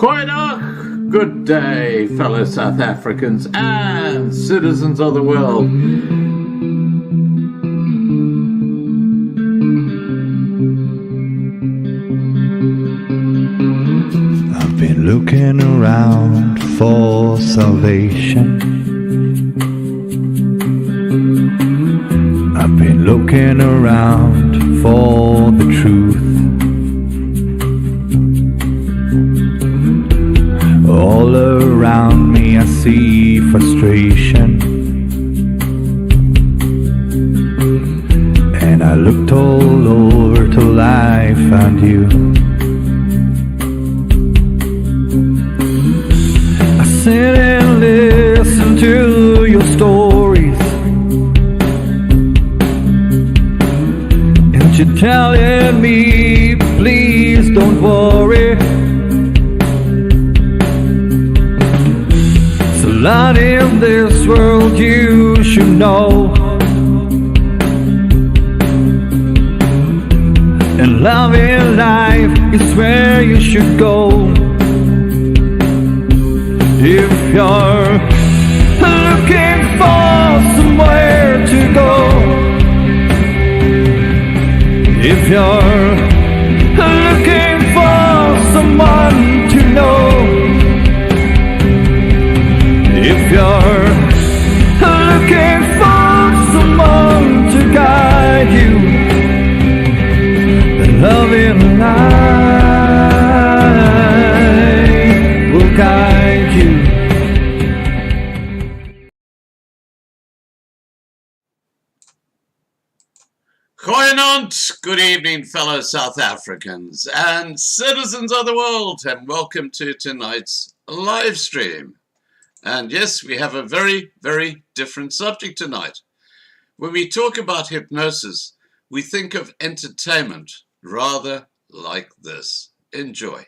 Goeiedag, good day, fellow South Africans and citizens of the world. I've been looking around for salvation. I've been looking around for the truth. All around me I see frustration, and I looked all over till I found you. I sit and listen to your stories, and you're telling me, please don't worry. A lot in this world you should know, and love in life is where you should go. If you're looking for somewhere to go, if you're looking for someone to know, if you're looking for someone to guide you, then love in life will guide you. Goeienaand, good evening, fellow South Africans and citizens of the world, and welcome to tonight's live stream. And yes, we have a very, very different subject tonight. When we talk about hypnosis, we think of entertainment rather like this. Enjoy.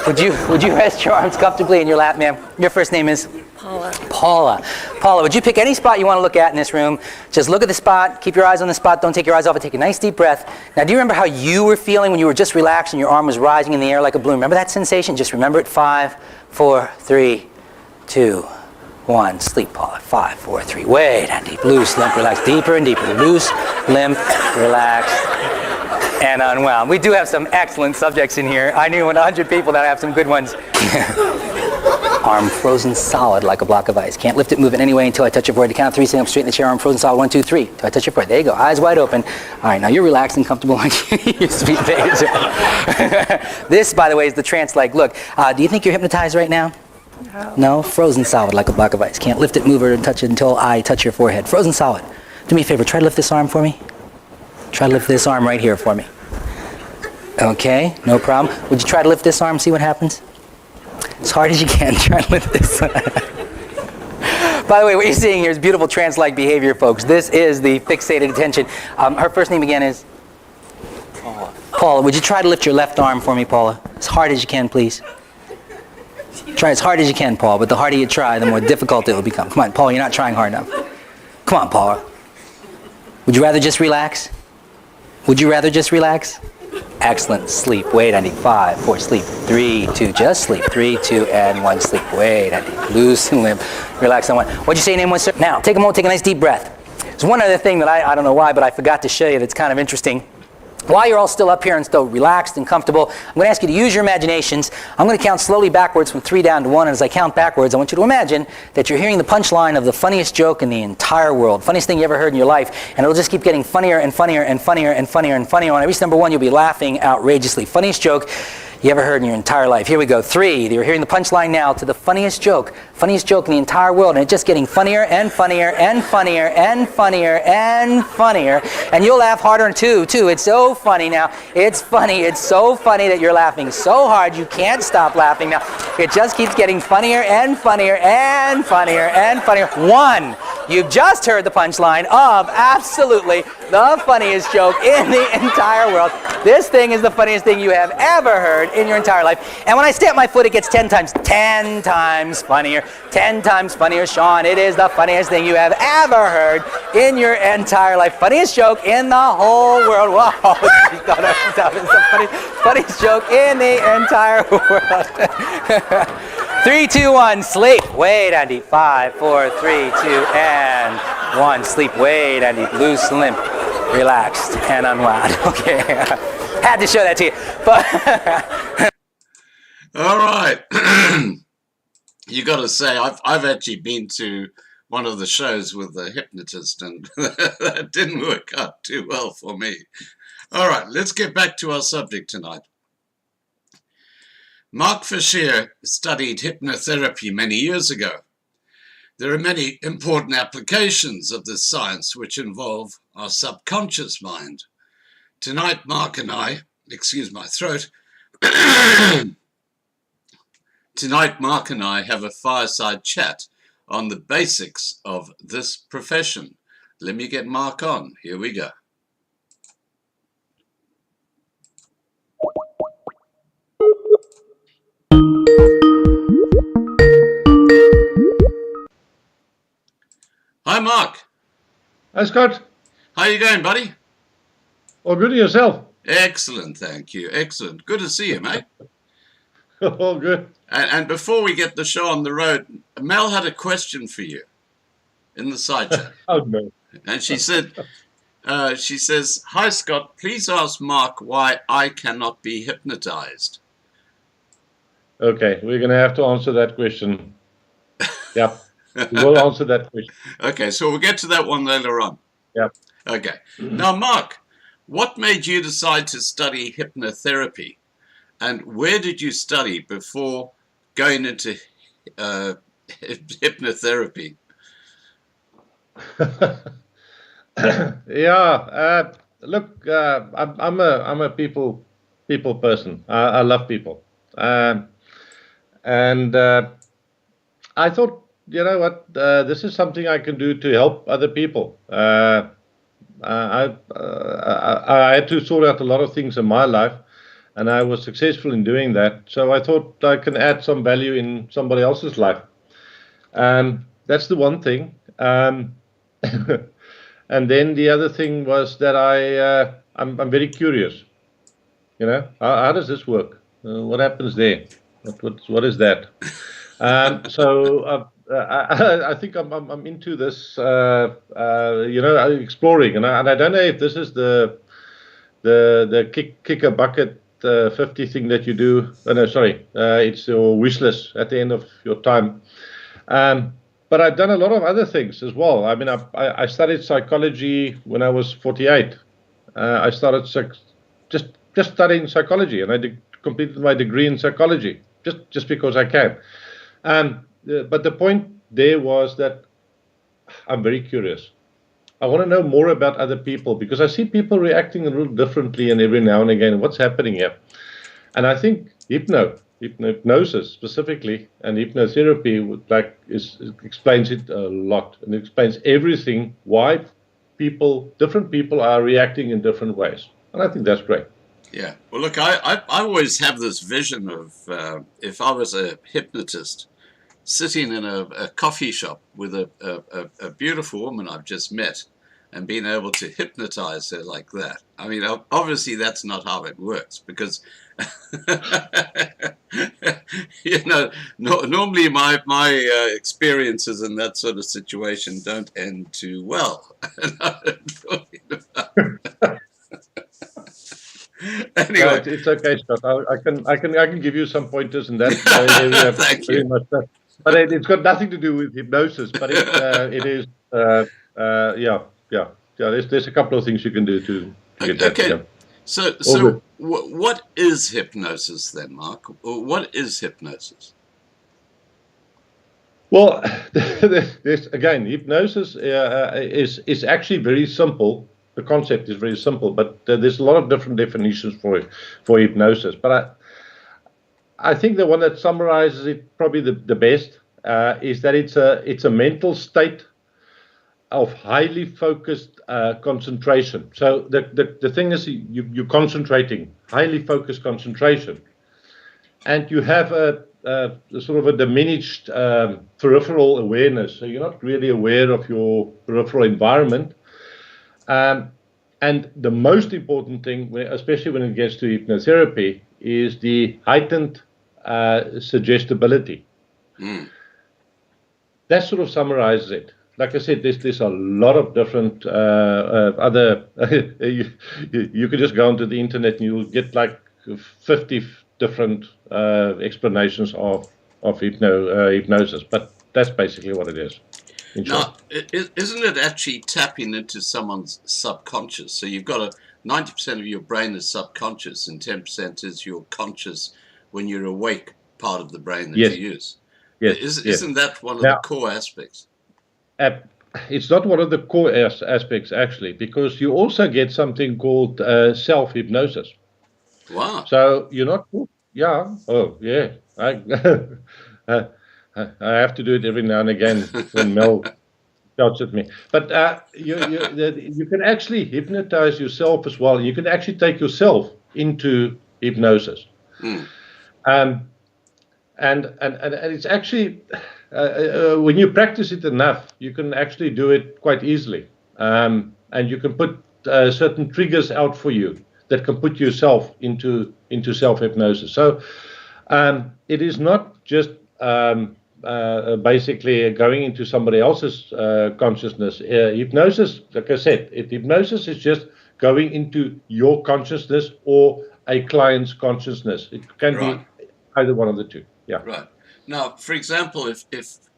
Would you rest your arms comfortably in your lap, ma'am? Your first name is? Paula. Paula. Paula, would you pick any spot you want to look at in this room? Just look at the spot, keep your eyes on the spot, don't take your eyes off it, take a nice deep breath. Now, do you remember how you were feeling when you were just relaxed and your arm was rising in the air like a balloon? Remember that sensation? Just remember it. 5, 4, 3, 2, 1. Sleep, Paula. 5, 4, 3. Wait, and deep. Loose, limp, relax. Deeper and deeper. Loose, limp, relax, and unwound. We do have some excellent subjects in here. I knew 100 people that have some good ones. Arm frozen solid like a block of ice. Can't lift it, move it anyway until I touch your forehead. To count of 3, stand up straight in the chair. Arm frozen solid. 1, 2, 3. Till I touch your forehead. There you go. Eyes wide open. All right, now you're relaxed and comfortable like your sweet baby. This, by the way, is the trance-like look. Do you think you're hypnotized right now? No. No? Frozen solid like a block of ice. Can't lift it, move it, and touch it until I touch your forehead. Frozen solid. Do me a favor. Try to lift this arm for me. Try to lift this arm right here for me. Okay, no problem. Would you try to lift this arm, see what happens? As hard as you can, try to lift this. By the way, what you're seeing here is beautiful trance-like behavior, folks. This is the fixated attention. Her first name again is? Paula. Paula, would you try to lift your left arm for me, Paula? As hard as you can, please. Try as hard as you can, Paula, but the harder you try, the more difficult it will become. Come on, Paula, you're not trying hard enough. Come on, Paula. Would you rather just relax? Would you rather just relax? Excellent. Sleep. Wait, I need 5, 4, sleep. 3, 2, just sleep. 3, 2, and 1, sleep. Wait, I need loose and limp. Relax on 1. What'd you say your name was, sir? Now, take a moment, take a nice deep breath. There's one other thing that I don't know why, but I forgot to show you that's kind of interesting. While you're all still up here and still relaxed and comfortable, I'm going to ask you to use your imaginations. I'm going to count slowly backwards from 3 down to 1, and as I count backwards, I want you to imagine that you're hearing the punchline of the funniest joke in the entire world, funniest thing you ever heard in your life, and it'll just keep getting funnier and funnier and funnier and funnier and funnier. When I reach number 1, you'll be laughing outrageously. Funniest joke you ever heard in your entire life. Here we go. 3. You're hearing the punchline now to the funniest joke in the entire world, and it's just getting funnier and funnier and funnier and funnier and funnier, and you'll laugh harder too. It's so funny now. It's funny. It's so funny that you're laughing so hard you can't stop laughing now. It just keeps getting funnier and funnier and funnier and funnier. 1. You've just heard the punchline of absolutely the funniest joke in the entire world. This thing is the funniest thing you have ever heard in your entire life. And when I stamp my foot, it gets 10 times funnier. 10 times funnier, Sean. It is the funniest thing you have ever heard in your entire life. Funniest joke in the whole world. Whoa, she's thought of herself. It's the funniest joke in the entire world. 3, 2, 1, sleep. Wait, Andy. 5, 4, 3, 2, and 1. Sleep. Wait, Andy. Loose, limp, relaxed, and unwound. Okay. Had to show that to you. But All right. You got to say, I've actually been to one of the shows with the hypnotist, and that didn't work out too well for me. All right, let's get back to our subject tonight. Mark Fouche studied hypnotherapy many years ago. There are many important applications of this science which involve our subconscious mind. Tonight, Mark and I, excuse my throat, tonight Mark and I have a fireside chat on the basics of this profession. Let me get Mark on. Here we go. Hi, Mark. Hi, Scott. How you going, buddy? All good to yourself? Excellent, thank you. Excellent. Good to see you, mate. All good. And before we get the show on the road, Mel had a question for you in the side chat. Oh, no. And she said, she says, "Hi, Scott, please ask Mark why I cannot be hypnotized." Okay, we're going to have to answer that question. Yep, we'll answer that question. Okay, so we'll get to that one later on. Yep. Okay. Now, Mark, what made you decide to study hypnotherapy? And where did you study before going into hypnotherapy? Yeah, look, I'm a people person. I love people. And I thought, you know what, this is something I can do to help other people. I had to sort out a lot of things in my life, and I was successful in doing that. So I thought I can add some value in somebody else's life. That's the one thing. And then the other thing was that I'm very curious. You know, how does this work? What happens there? What is that? So I think I'm into this, you know, exploring, and I don't know if this is the kick a bucket 50 thing that you do. Oh, no, sorry, it's your wish list at the end of your time. But I've done a lot of other things as well. I mean, I studied psychology when I was 48. I started just studying psychology, and I completed my degree in psychology just because I can. But the point there was that I'm very curious. I want to know more about other people, because I see people reacting a little differently, and every now and again, what's happening here? And I think hypnosis specifically, and hypnotherapy explains it a lot, and explains everything, why different people are reacting in different ways. And I think that's great. Yeah. Well, look, I always have this vision of if I was a hypnotist sitting in a coffee shop with a beautiful woman I've just met and being able to hypnotize her like that. I mean, obviously that's not how it works, because you know, normally my experiences in that sort of situation don't end too well. Anyway, No, it's okay, Scott. I can give you some pointers in that. Thank you. Much that. But it's got nothing to do with hypnosis. But it is. Yeah. There's a couple of things you can do to get that. Okay. Yeah. So what is hypnosis then, Mark? What is hypnosis? Well, again, hypnosis is actually very simple. The concept is very simple, but there's a lot of different definitions for hypnosis. But I think the one that summarizes it probably the best is that it's a mental state of highly focused concentration. So the thing is, you're concentrating, highly focused concentration, and you have a sort of a diminished peripheral awareness. So you're not really aware of your peripheral environment. And the most important thing, especially when it gets to hypnotherapy, is the heightened suggestibility. That sort of summarizes it. Like I said, there's a lot of different other. You could just go onto the internet and you'll get like 50 different explanations of hypnosis. But that's basically what it is. Now, isn't it actually tapping into someone's subconscious? So you've got 90% of your brain is subconscious and 10% is your conscious when you're awake part of the brain that Yes. you use. Yes. Isn't that one of Now, the core aspects? It's not one of the core aspects, actually, because you also get something called self-hypnosis. Wow. So you're not, yeah, oh, yeah. I have to do it every now and again when Mel shouts at me. But you can actually hypnotize yourself as well. You can actually take yourself into hypnosis. And it's actually, when you practice it enough, you can actually do it quite easily. And you can put certain triggers out for you that can put yourself into self-hypnosis. So it is not just basically going into somebody else's consciousness. Hypnosis, like I said, hypnosis is just going into your consciousness or a client's consciousness. It can be either one of the two. Yeah. Right. Now, for example, if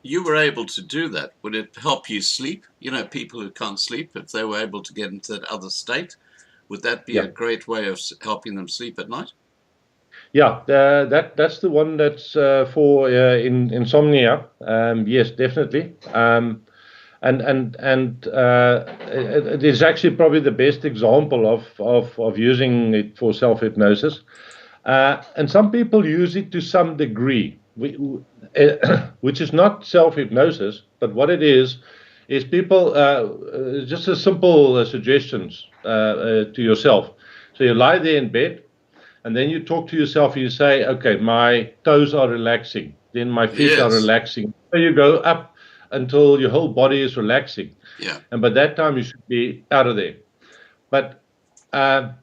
you were able to do that, would it help you sleep? You know, people who can't sleep, if they were able to get into that other state, would that be a great way of helping them sleep at night? Yeah, that's the one that's for insomnia. Yes, definitely. And it is actually probably the best example of using it for self-hypnosis. And some people use it to some degree, which is not self-hypnosis, but what it is people, just a simple suggestions to yourself. So you lie there in bed, and then you talk to yourself and you say, okay, my toes are relaxing, then my feet are relaxing. So you go up until your whole body is relaxing. Yeah. And by that time, you should be out of there. But that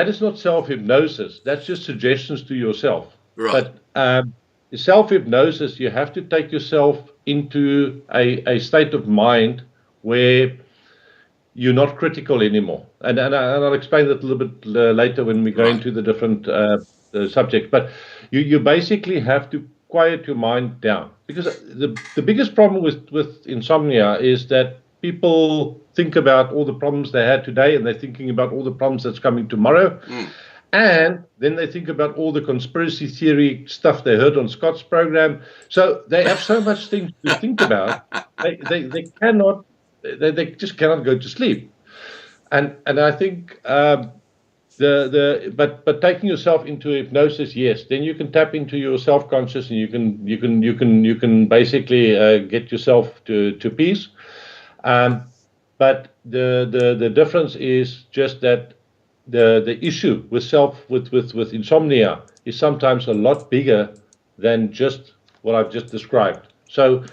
is not self-hypnosis. That's just suggestions to yourself. Right. But self-hypnosis, you have to take yourself into a state of mind where you're not critical anymore. And I'll explain that a little bit later when we go into the different subjects. But you basically have to quiet your mind down. Because the biggest problem with insomnia is that people think about all the problems they had today, and they're thinking about all the problems that's coming tomorrow. And then they think about all the conspiracy theory stuff they heard on Scott's program. So they have so much things to think about. They cannot. They just cannot go to sleep, and I think but taking yourself into hypnosis, yes, then you can tap into your self-conscious, and you can basically get yourself to peace. But the difference is just that the issue with insomnia is sometimes a lot bigger than just what I've just described. So.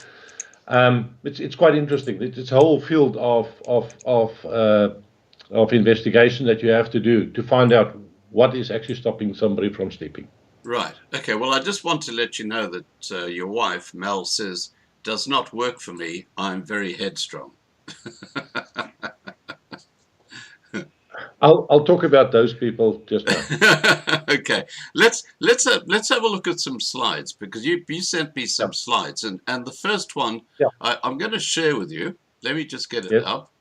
It's quite interesting. It's a whole field of investigation that you have to do to find out what is actually stopping somebody from sleeping. Right. Okay. Well, I just want to let you know that your wife, Mel, says, does not work for me. I'm very headstrong. I'll talk about those people just now. Okay, let's have a look at some slides, because you sent me some slides, and the first one I'm going to share with you. Let me just get it up.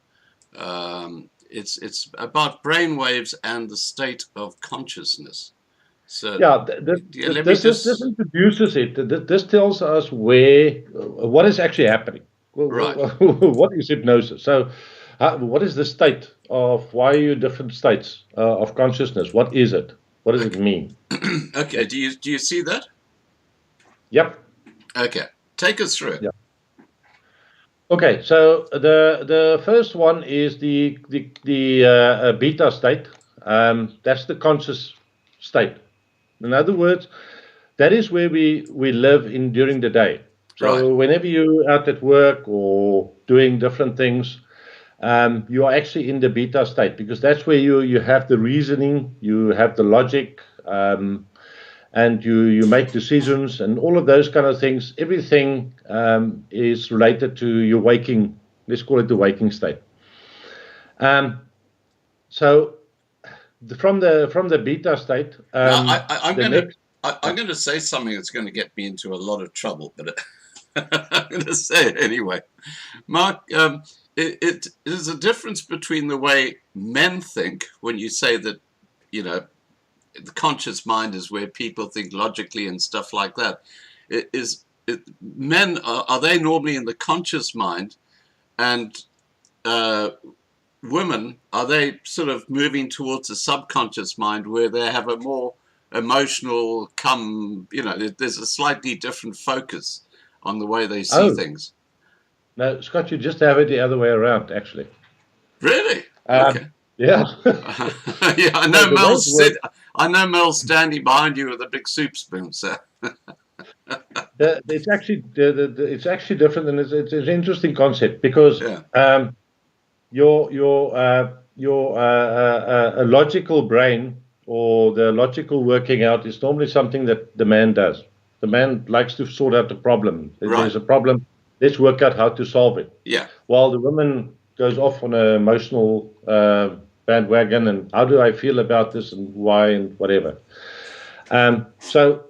It's about brain waves and the state of consciousness. So this introduces it. This tells us what is actually happening. Right. What is hypnosis? So. What is the state of why are you in different states of consciousness? What is it? What does it mean? Okay. Do you see that? Yep. Okay. Take us through it. Yep. Okay, so the first one is the beta state. That's the conscious state. In other words, that is where we live in during the day. Right. So whenever you're out at work or doing different things, you are actually in the beta state because that's where you have the reasoning, you have the logic, and you make decisions and all of those kind of things. Everything is related to your waking. Let's call it the waking state. So from the beta state, Now, I'm the going to next. I'm going to say something that's going to get me into a lot of trouble, but I'm going to say it anyway. Mark, it is a difference between the way men think when you say that, you know, the conscious mind is where people think logically and stuff like that. Men, are they normally in the conscious mind, and women, are they sort of moving towards the subconscious mind where they have a more emotional there's a slightly different focus on the way they see Oh, things? no, Scott, you just have it the other way around, actually. Really? Um, Okay. yeah. Yeah, So the way it works, I know Mel's standing behind you with a big soup spoon, so. it's actually it's actually different, and it's an interesting concept because Yeah. your a logical brain or the logical working out is normally something that the man does. The man likes to sort out the problem. Right. There's a problem. Let's work out how to solve it. Yeah. While the woman goes off on an emotional bandwagon and how do I feel about this and why and whatever. So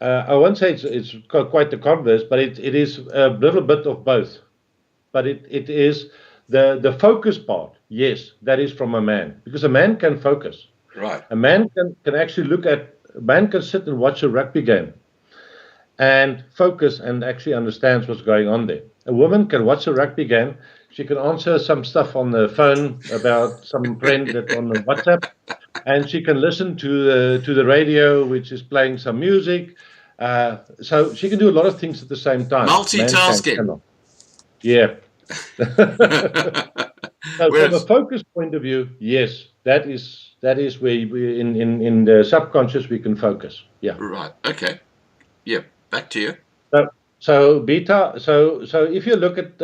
I won't say it's quite the converse, but it is a little bit of both. But it is the focus part. Yes, that is from a man because a man can focus. Right. A man can actually a man can sit and watch a rugby game and focus and actually understands what's going on there. A woman can watch a rugby game. She can answer some stuff on the phone about some friend that on the WhatsApp, and she can listen to the radio, which is playing some music. So she can do a lot of things at the same time. Multitasking. Yeah. So from a Whereas, focus point of view, yes, that is where we, in the subconscious we can focus. Yeah. right. Okay. Yeah. Back to you. So beta. So if you look at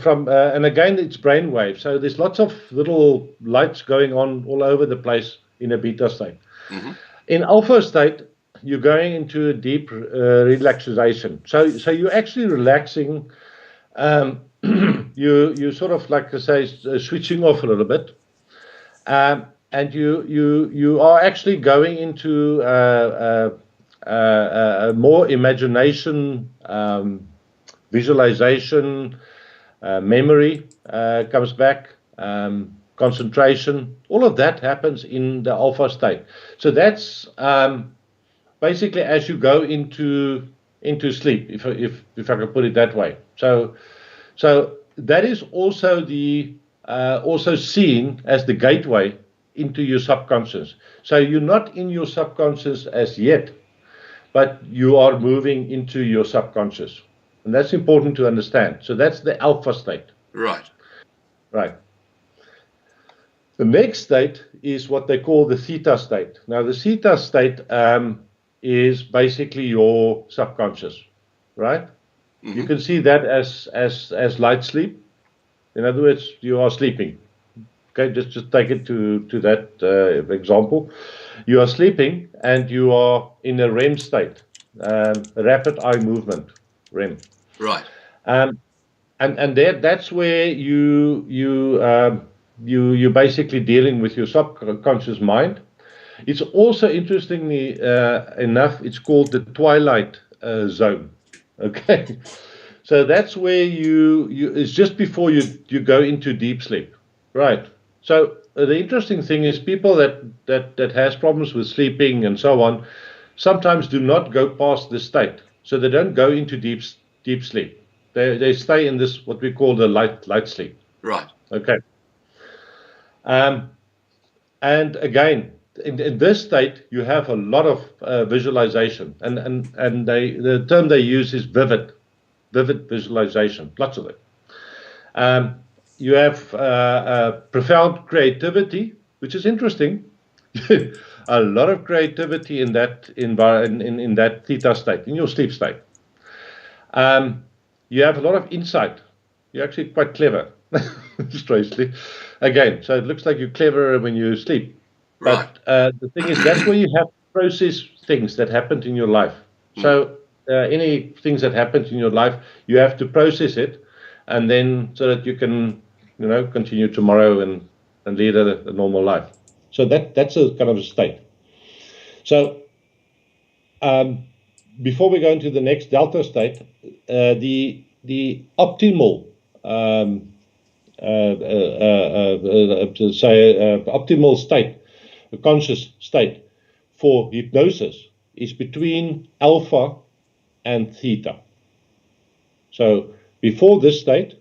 from and again it's brainwave. So there's lots of little lights going on all over the place in a beta state. Mm-hmm. In alpha state, you're going into a deep relaxation. So you're actually relaxing. You sort of like I say switching off a little bit, and you are actually going into more imagination, visualization, memory comes back, concentration. All of that happens in the alpha state. So that's basically as you go into sleep, if I can put it that way. So that is also also seen as the gateway into your subconscious. So you're not in your subconscious as yet, but you are moving into your subconscious. And that's important to understand. So that's the alpha state. Right. Right. The next state is what they call the theta state. Now, the theta state is basically your subconscious, right? Mm-hmm. You can see that as light sleep. In other words, you are sleeping. Okay, just take it to that example. You are sleeping and you are in a REM state, rapid eye movement, REM. Right. And that's where you're basically dealing with your subconscious mind. It's also interestingly enough, it's called the twilight zone. Okay, so that's where it's just before you go into deep sleep, right? So the interesting thing is people that has problems with sleeping and so on sometimes do not go past this state, so they don't go into deep sleep. They stay in this what we call the light sleep. Right. Okay. And again, in this state, you have a lot of visualization, and the term they use is vivid visualization, lots of it. You have profound creativity, which is interesting. A lot of creativity in that in that theta state, in your sleep state. You have a lot of insight. You're actually quite clever, strangely. Again, so it looks like you're cleverer when you sleep. Right. But the thing is, that's where you have to process things that happened in your life. So any things that happened in your life, you have to process it, and then so that you can, continue tomorrow and lead a normal life. So that's a kind of a state. So before we go into the next delta state, the optimal optimal state, a conscious state for hypnosis is between alpha and theta. So before this state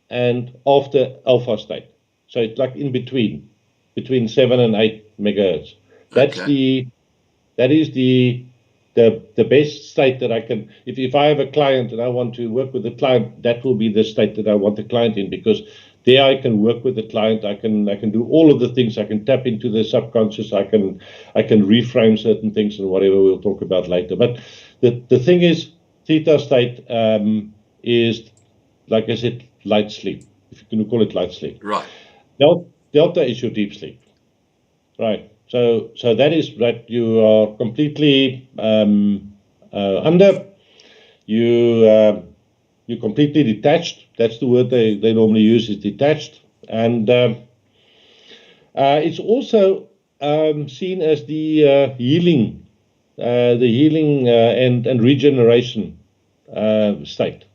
and after alpha state. So it's like in between 7 and 8 megahertz. That is the best state that I can. If I have a client and I want to work with a client, that will be the state that I want the client in, because there I can work with the client. I can do all of the things. I can tap into the subconscious. I can reframe certain things and whatever we'll talk about later. But the thing is, theta state is, like I said, light sleep. If you can call it light sleep. Right. Delta is your deep sleep. Right. So that is that you are completely under. You're completely detached. That's the word they normally use, is detached. And it's also seen as the healing and regeneration state.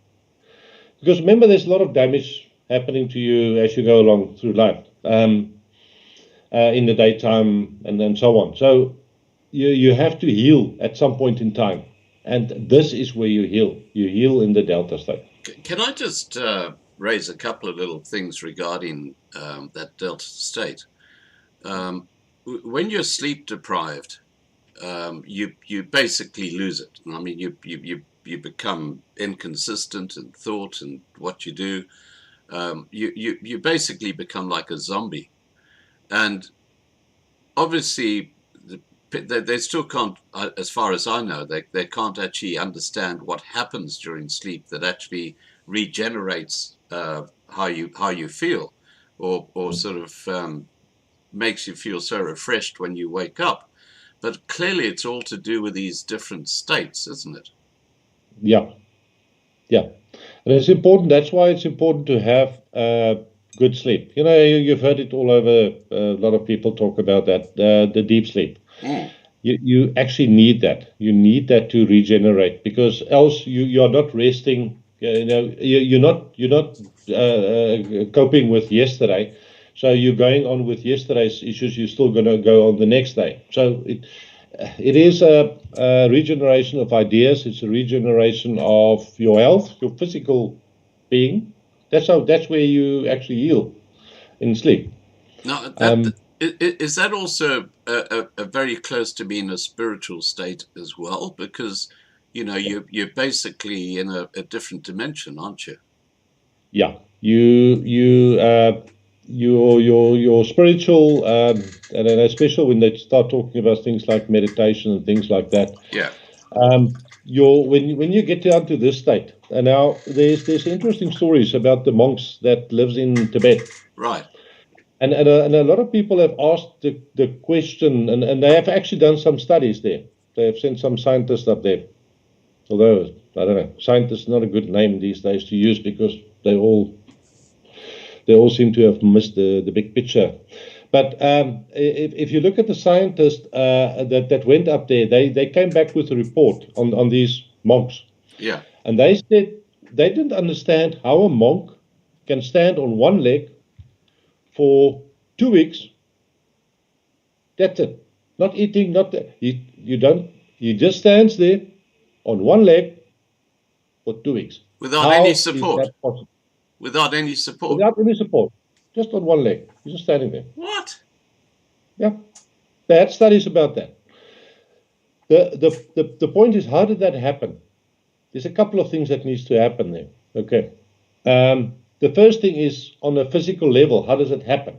Because remember, there's a lot of damage happening to you as you go along through life. In the daytime and so on. So you have to heal at some point in time. And this is where you heal. You heal in the delta state. Can I just raise a couple of little things regarding that delta state? When you're sleep deprived, you basically lose it. I mean, you become inconsistent in thought and what you do. You basically become like a zombie. And obviously, they still can't, as far as I know, they can't actually understand what happens during sleep that actually regenerates how you feel, or sort of makes you feel so refreshed when you wake up. But clearly, it's all to do with these different states, isn't it? Yeah. And it's important. That's why it's important to have good sleep. You've heard it all over. A lot of people talk about that, the deep sleep. You actually need that. You need that to regenerate, because else you're not resting. You're not coping with yesterday. So you're going on with yesterday's issues. You're still going to go on the next day. So it is a regeneration of ideas. It's a regeneration of your health, your physical being. That's where you actually heal in sleep. Now, is that also a very close to being a spiritual state as well? Because you're basically in a different dimension, aren't you? Yeah, your spiritual, and especially when they start talking about things like meditation and things like that. Yeah. When you get down to this state, and now there's interesting stories about the monks that lives in Tibet. Right. And a lot of people have asked the question, and they have actually done some studies there. They have sent some scientists up there. Although, I don't know, scientist is not a good name these days to use, because they all seem to have missed the big picture. But if you look at the scientists that went up there, they came back with a report on these monks. Yeah. And they said they didn't understand how a monk can stand on one leg for 2 weeks. That's it. Not eating, he just stands there on one leg for 2 weeks. Without any support. Without any support. Without any support. Just on one leg. He's just standing there. What? Yeah. They had studies about that. The point is, how did that happen? There's a couple of things that needs to happen there. Okay. the first thing is on a physical level. How does it happen?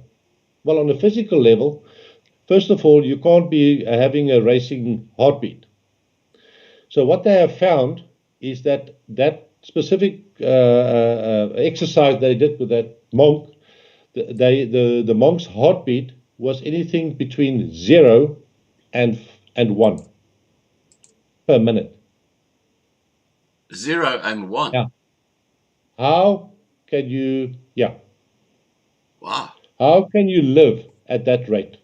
Well, on a physical level, first of all, you can't be having a racing heartbeat. So what they have found is that that specific exercise they did with that monk, the monk's heartbeat was anything between 0 and 1 per minute. 0 and 1. Yeah. How can you? Yeah. Wow, How can you live at that rate?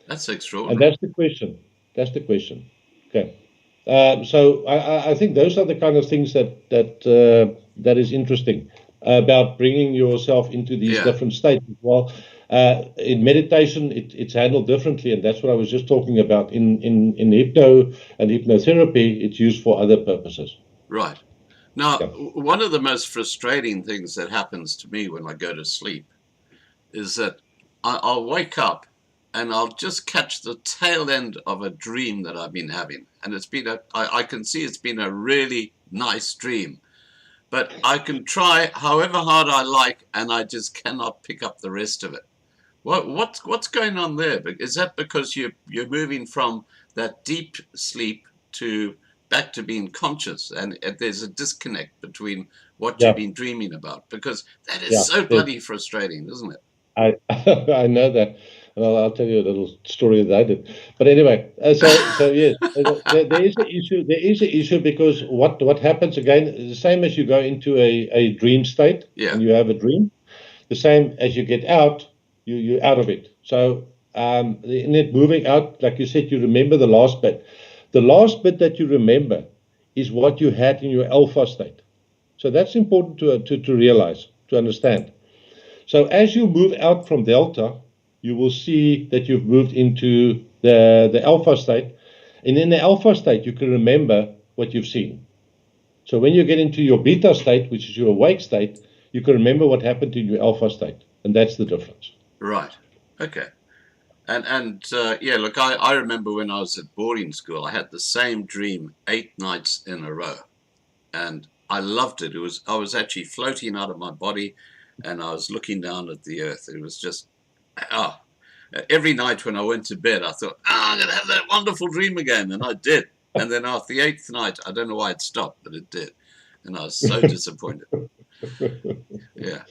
that's And extraordinary. that's the question. That's the question. Okay. So I think those are the kind of things that is interesting about bringing yourself into these Yeah. different states as well. In meditation, it's handled differently, and that's what I was just talking about. In hypno and hypnotherapy, it's used for other purposes. Right. Now, Yeah. one of the most frustrating things that happens to me when I go to sleep is that I'll wake up and I'll just catch the tail end of a dream that I've been having. And it's been I can see it's been a really nice dream. But I can try however hard I like, and I just cannot pick up the rest of it. What's going on there? Is that because you're moving from that deep sleep to back to being conscious, and there's a disconnect between what you've Yeah. been dreaming about? Because that is Yeah. so bloody frustrating, isn't it? I I know that. Well, I'll tell you a little story that I did. But anyway, so yes, there is an issue. There is an issue because what happens again? The same as you go into a dream state Yeah, and you have a dream. The same as you get out, you're out of it. So in it moving out, like you said, you remember the last bit. The last bit that you remember is what you had in your alpha state. So that's important to realize, to understand. So as you move out from delta, you will see that you've moved into the alpha state. And in the alpha state, you can remember what you've seen. So when you get into your beta state, which is your awake state, you can remember what happened in your alpha state. And that's the difference. right. Okay. And yeah, look, I remember when I was at boarding school, I had the same dream 8 nights in a row, and I loved it. I was actually floating out of my body, and I was looking down at the earth. It was just ah. Every night when I went to bed, I thought, I'm going to have that wonderful dream again, and I did. And then after the 8th night, I don't know why it stopped, but it did, and I was so disappointed. Yeah.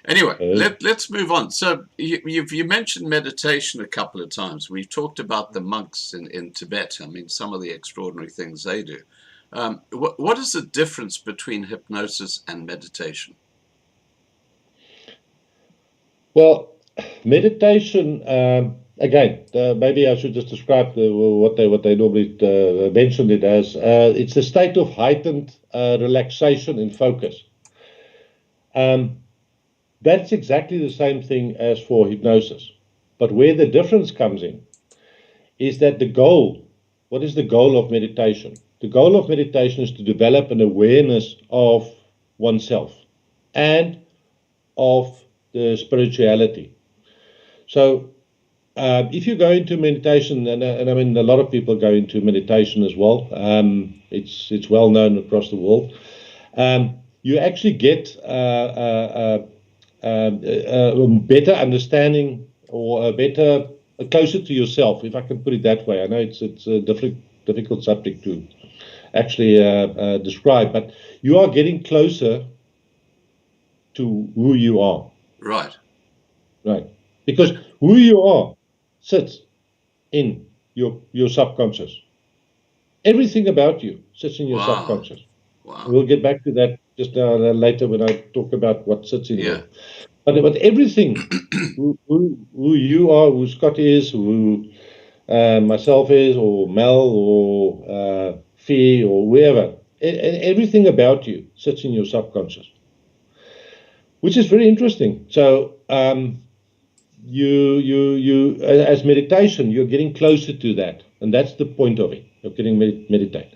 Anyway, let's move on. So you mentioned meditation a couple of times. We've talked about the monks in Tibet. I mean, some of the extraordinary things they do. What is the difference between hypnosis and meditation? Well, meditation, again, maybe I should just describe what they normally mention it as. It's a state of heightened relaxation and focus. That's exactly the same thing as for hypnosis. But where the difference comes in is that what is the goal of meditation? The goal of meditation is to develop an awareness of oneself and of the spirituality. So if you go into meditation, and I mean a lot of people go into meditation as well, it's well known across the world, you actually get a better understanding or closer to yourself, if I can put it that way. I know it's a difficult subject to actually describe, but you are getting closer to who you are. Right. Right. Because who you are sits in your subconscious. Everything about you sits in your subconscious. Wow. We'll get back to that just later when I talk about what sits in there. Yeah. But everything, who you are, who Scott is, who myself is, or Mel, or Fee, or whoever, everything about you sits in your subconscious, which is very interesting. So you as meditation, you're getting closer to that, and that's the point of it. You're getting meditate.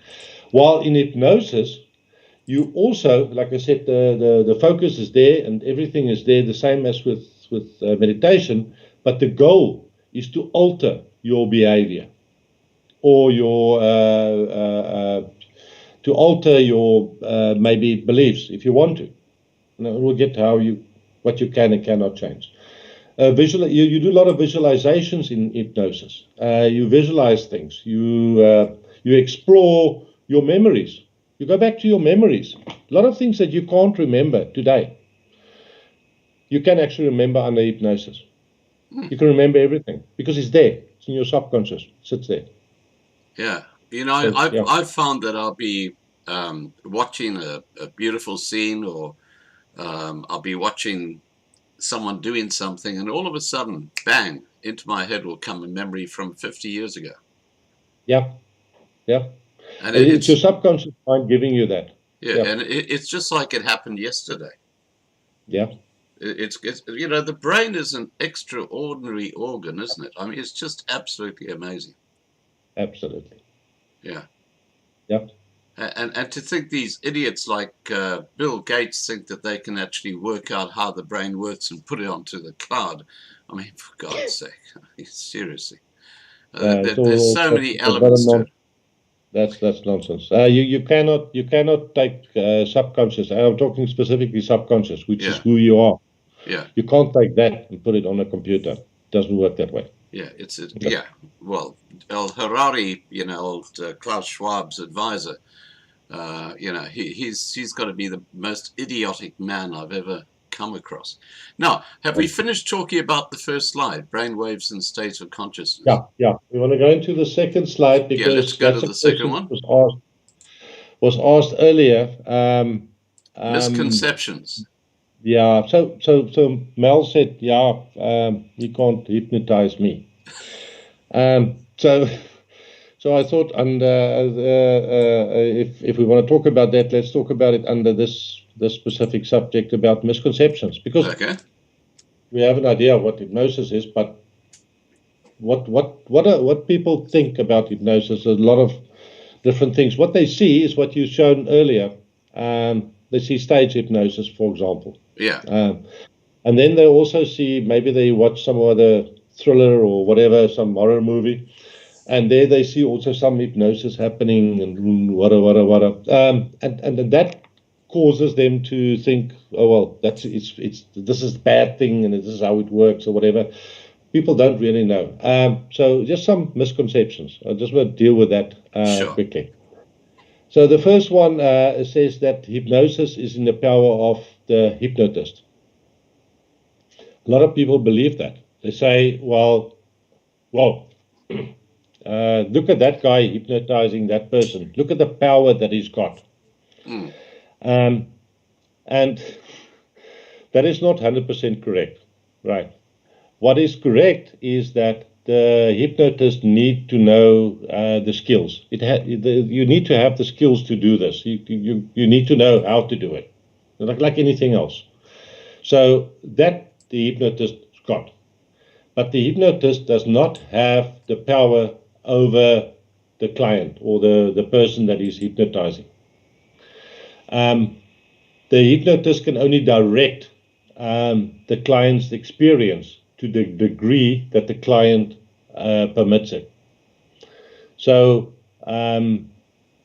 While in hypnosis, you also, like I said, the focus is there and everything is there, the same as with meditation, but the goal is to alter your behavior or to alter your maybe beliefs if you want to. we'll get what you can and cannot change. You do a lot of visualizations in hypnosis. You visualize things. You explore your memories. You go back to your memories. A lot of things that you can't remember today, you can actually remember under hypnosis. You can remember everything because it's there. It's in your subconscious. It sits there. Yeah. Yeah. I've found that I'll be watching a beautiful scene, or I'll be watching someone doing something, and all of a sudden, bang, into my head will come a memory from 50 years ago. Yeah. And It's your subconscious mind giving you that. Yeah, and it's just like it happened yesterday. Yeah. It's the brain is an extraordinary organ, isn't it? I mean, it's just absolutely amazing. Absolutely. Yeah. Yep. And to think these idiots like Bill Gates think that they can actually work out how the brain works and put it onto the cloud. I mean, for God's sake, seriously. There's so many elements to it. That's nonsense. You cannot take subconscious. I'm talking specifically subconscious, which is who you are. Yeah. You can't take that and put it on a computer. It doesn't work that way. Yeah, yeah. Well, El Harari, old Klaus Schwab's advisor, he's got to be the most idiotic man I've ever come across. Now, have we finished talking about the first slide, brainwaves and states of consciousness? Yeah. We want to go into the second slide because let's go to the second one. Was asked earlier. Misconceptions. Yeah. So Mel said, you can't hypnotize me. So I thought, if we want to talk about that, let's talk about it under this specific subject about misconceptions, because we have an idea of what hypnosis is, but what people think about hypnosis, a lot of different things. What they see is what you shown earlier. They see stage hypnosis, for example. Yeah. And then they also see, maybe they watch some other thriller or whatever, some horror movie, and there they see also some hypnosis happening and wada. And that causes them to think, oh well, this is a bad thing and this is how it works or whatever. People don't really know. So just some misconceptions. I just want to deal with that quickly. So the first one says that hypnosis is in the power of the hypnotist. A lot of people believe that. They say, well, look at that guy hypnotizing that person. Look at the power that he's got. And that is not 100% correct, right? What is correct is that the hypnotist need to know the skills. You need to have the skills to do this. You need to know how to do it, like anything else. So that the hypnotist got. But the hypnotist does not have the power over the client or the person that is hypnotizing. The hypnotist can only direct the client's experience to the degree that the client permits it. So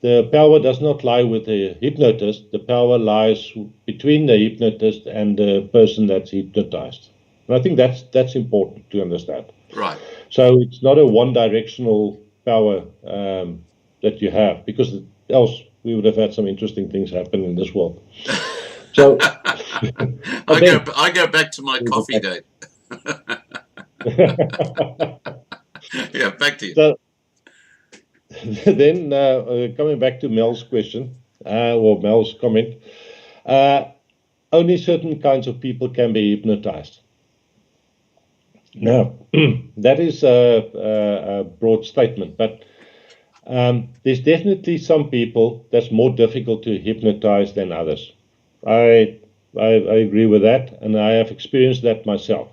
the power does not lie with the hypnotist. The power lies between the hypnotist and the person that's hypnotized. And I think that's important to understand. Right. So it's not a one-directional power that you have, because else we would have had some interesting things happen in this world. So I go back to my coffee date. Yeah, back to you. So, then coming back to Mel's question, or Mel's comment, only certain kinds of people can be hypnotized. Now, that is a broad statement, but there's definitely some people that's more difficult to hypnotize than others. I agree with that, and I have experienced that myself.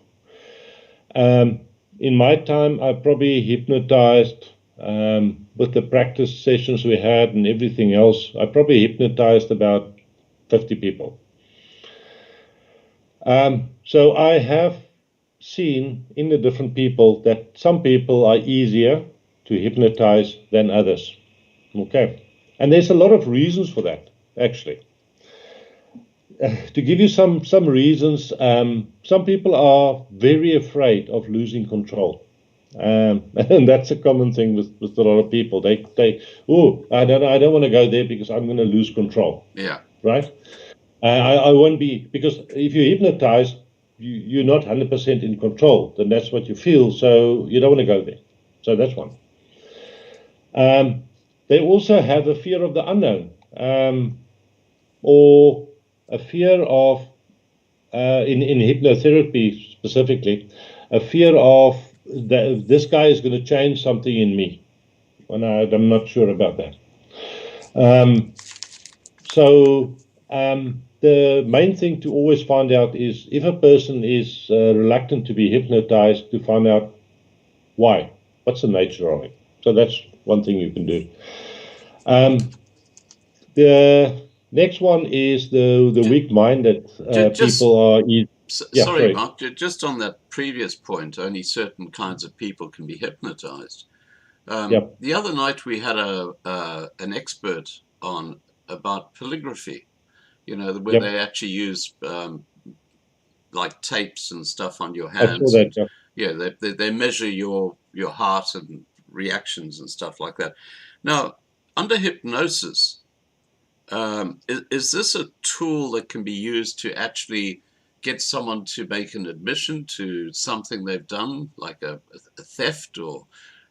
In my time, I probably hypnotized, with the practice sessions we had and everything else, I probably hypnotized about 50 people. So I have seen in the different people that some people are easier to hypnotize than others. Okay. And there's a lot of reasons for that, actually. to give you some reasons, some people are very afraid of losing control. And that's a common thing with a lot of people. They I don't want to go there because I'm going to lose control. Yeah. Right? I won't be, because if you hypnotize, you're not 100% in control. Then that's what you feel. So you don't want to go there. So that's one. They also have a fear of the unknown, or a fear of, in hypnotherapy specifically, a fear of that this guy is going to change something in me, and I'm not sure about that. So the main thing to always find out is if a person is reluctant to be hypnotized, to find out why, what's the nature of it. So that's one thing you can do. The next one is the weak-minded people are. Sorry, Mark, just on that previous point, only certain kinds of people can be hypnotized. The other night we had an expert on about polygraphy, where they actually use like tapes and stuff on your hands. I saw that, they measure your heart and reactions and stuff like that. Now, under hypnosis, is this a tool that can be used to actually get someone to make an admission to something they've done, like a theft, or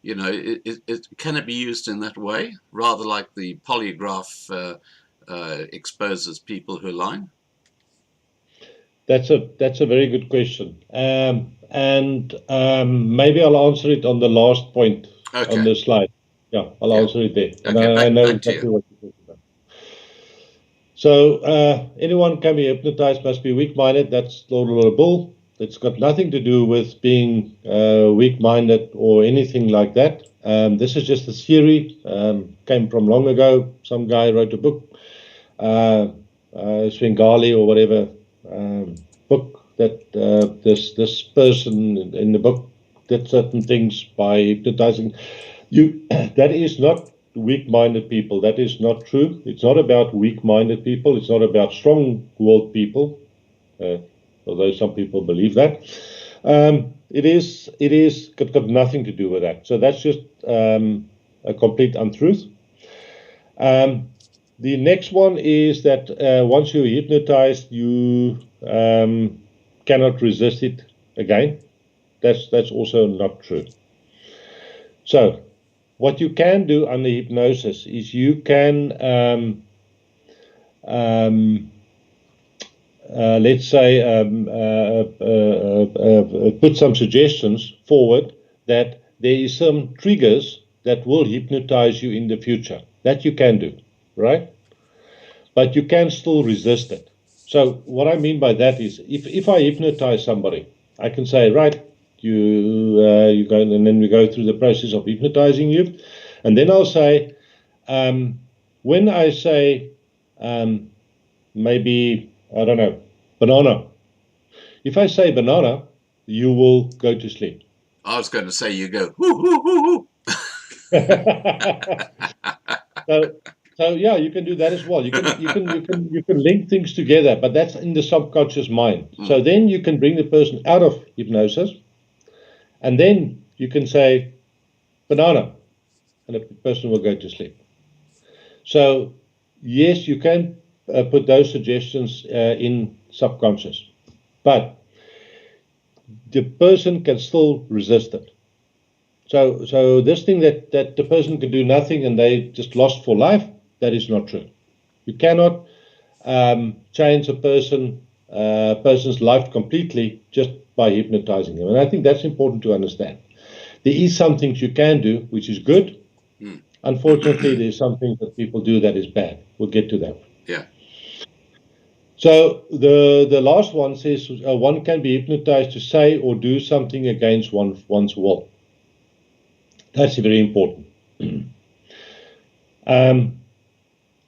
can it be used in that way, rather like the polygraph exposes people who are lying? That's a very good question, and maybe I'll answer it on the last point on the slide. Yeah, I'll answer it there. And I know exactly what you're talking about. So anyone can be hypnotized, must be weak-minded. That's total bull. It's got nothing to do with being weak-minded or anything like that. This is just a theory, came from long ago. Some guy wrote a book, Svengali or whatever book, that this person in the book did certain things by hypnotizing you. That is not weak-minded people. That is not true. It's not about weak-minded people. It's not about strong-willed people, although some people believe that. It is got nothing to do with that. So that's just a complete untruth. The next one is that once you're hypnotized, you cannot resist it again. That's also not true. So what you can do under hypnosis is you can, let's say, put some suggestions forward that there is some triggers that will hypnotize you in the future. That you can do, right? But you can still resist it. So what I mean by that is, if I hypnotize somebody, I can say, right, you go, and then we go through the process of hypnotizing you, and then I'll say, when I say maybe, I don't know, banana. If I say banana, you will go to sleep. I was going to say you go hoo hoo hoo hoo. So yeah, you can do that as well. You can link things together, but that's in the subconscious mind. So then you can bring the person out of hypnosis, and then you can say banana, and the person will go to sleep. So yes, you can put those suggestions in subconscious, but the person can still resist it. So this thing that the person can do nothing and they just lost for life, that is not true. You cannot change a person's life completely just by hypnotizing them. And I think that's important to understand. There is some things you can do, which is good. Unfortunately, there's some things that people do that is bad. We'll get to that. Yeah. So the last one says one can be hypnotized to say or do something against one's will. That's very important.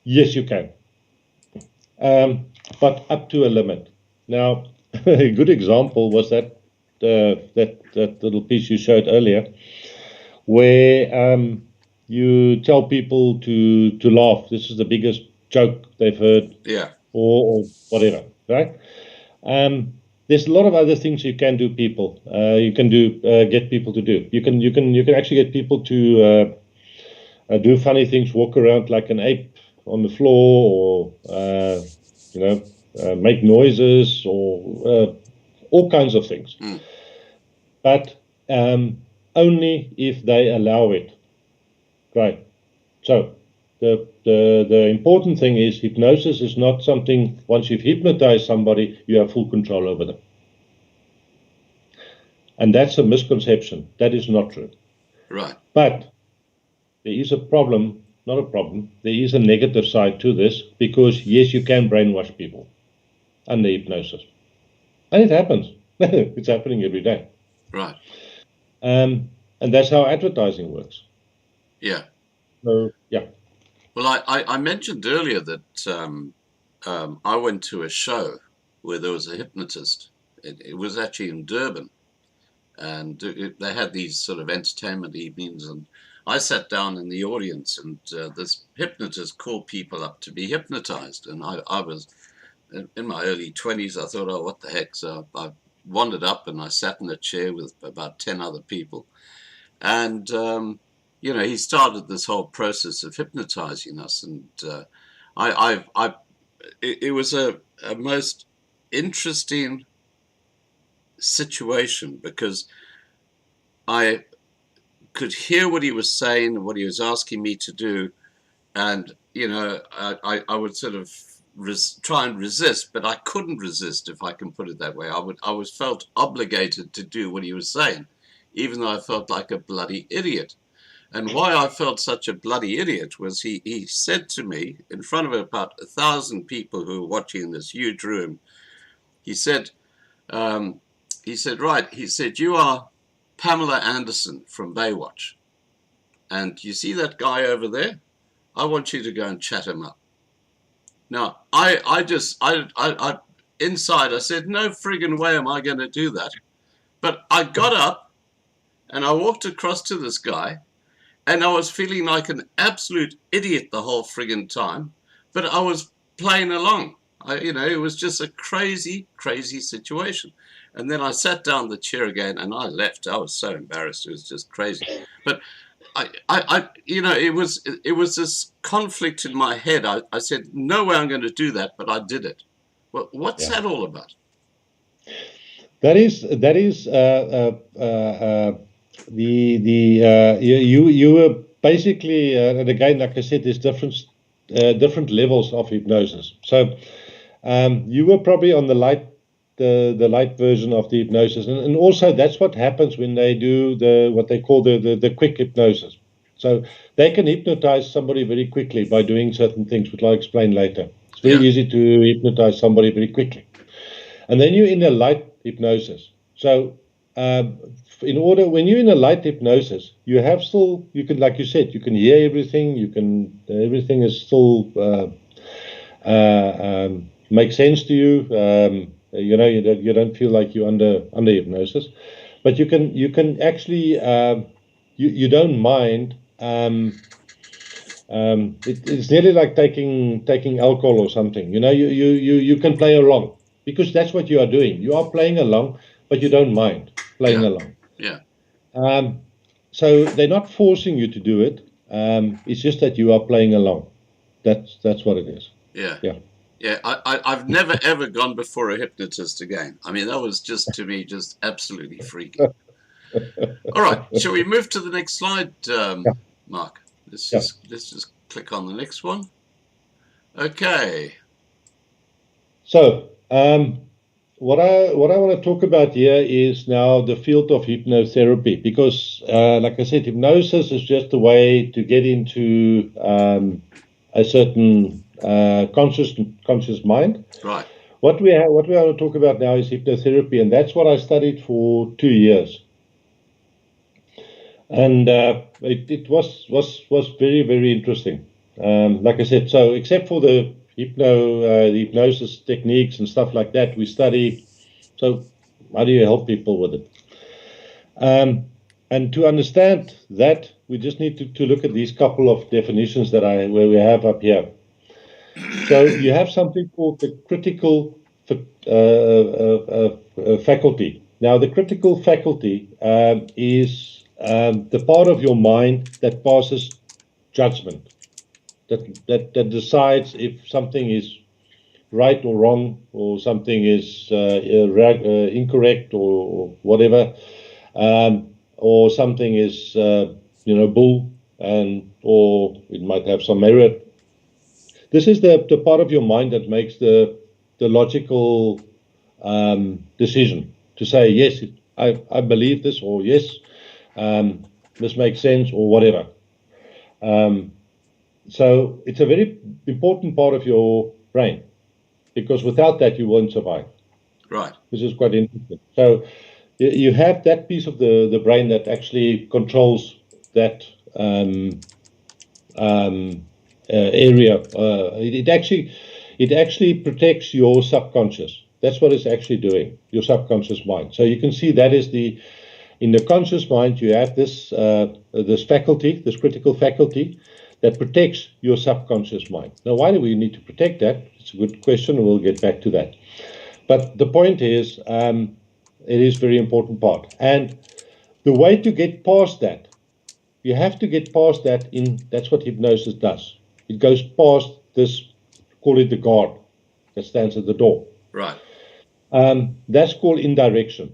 Yes, you can, but up to a limit. Now, a good example was that little piece you showed earlier, where you tell people to laugh. This is the biggest joke they've heard. Yeah. or whatever, right? There's a lot of other things you can do. You can get people to do. You can actually get people to do funny things, walk around like an ape on the floor, or make noises, or all kinds of things. But only if they allow it. Right. So the important thing is hypnosis is not something, once you've hypnotized somebody, you have full control over them. And that's a misconception. That is not true. Right. But there is a problem, not a problem, there is a negative side to this, because yes, you can brainwash people under hypnosis. And it happens. It's happening every day. Right. And that's how advertising works. Yeah. So, yeah. Well, I mentioned earlier that I went to a show where there was a hypnotist. It was actually in Durban. And they had these sort of entertainment evenings, and I sat down in the audience, and this hypnotist called people up to be hypnotized. And I was in my early 20s. I thought, oh, what the heck? So I wandered up and I sat in a chair with about 10 other people. And, he started this whole process of hypnotizing us. And it was a most interesting situation, because I could hear what he was saying and what he was asking me to do, and I would sort of try and resist, but I couldn't resist, if I can put it that way. I was felt obligated to do what he was saying, even though I felt like a bloody idiot. And why I felt such a bloody idiot was he said to me, in front of about 1,000 people who were watching in this huge room, he said, right, he said, you are Pamela Anderson from Baywatch. And you see that guy over there? I want you to go and chat him up. Now, inside I said, no friggin' way am I going to do that. But I got up and I walked across to this guy, and I was feeling like an absolute idiot the whole friggin' time, but I was playing along. It was just a crazy, crazy situation. And then I sat down in the chair again and I left. I was so embarrassed. It was just crazy. But it was this conflict in my head. I said, no way I'm going to do that, but I did it. Well, what's that all about? That is you were basically, and again, like I said, there's different levels of hypnosis. So you were probably on the light version of the hypnosis, and also that's what happens when they do what they call the quick hypnosis. So they can hypnotize somebody very quickly by doing certain things, which I'll explain later. It's very easy to hypnotize somebody very quickly. And then you're in a light hypnosis. So when you're in a light hypnosis, you can, like you said, you can hear everything. Everything is still makes sense to you. You don't feel like you're under hypnosis, but you can actually you don't mind. It's nearly like taking alcohol or something. You can play along, because that's what you are doing. You are playing along, but you don't mind playing along. Yeah. So they're not forcing you to do it. It's just that you are playing along. That's what it is. Yeah. Yeah. Yeah, I've never, ever gone before a hypnotist again. I mean, that was to me, just absolutely freaky. All right, shall we move to the next slide, Mark? Let's just click on the next one. Okay. So, what I want to talk about here is now the field of hypnotherapy, because, like I said, hypnosis is just a way to get into a certain conscious mind. Right. What we want to talk about now is hypnotherapy, and that's what I studied for 2 years. And it was very, very interesting. Like I said, so except for the hypnosis techniques and stuff like that, we study. So how do you help people with it? And to understand that, we just need to look at these couple of definitions where we have up here. So you have something called the critical faculty. Now, the critical faculty is the part of your mind that passes judgment, that decides if something is right or wrong, or something is incorrect, or whatever, or something is bull, and or it might have some merit. This is the part of your mind that makes the logical decision to say, yes, I believe this, or yes, this makes sense, or whatever. So it's a very important part of your brain, because without that you won't survive. Right. This is quite interesting. So you have that piece of the brain that actually controls that area. It actually protects your subconscious. That's what it's actually doing, your subconscious mind. So you can see that is in the conscious mind, you have this faculty, this critical faculty that protects your subconscious mind. Now, why do we need to protect that? It's a good question, and we'll get back to that. But the point is, it is a very important part. And the way to get past that, you have to get past that that's what hypnosis does. It goes past this, call it the guard that stands at the door. Right. That's called indirection.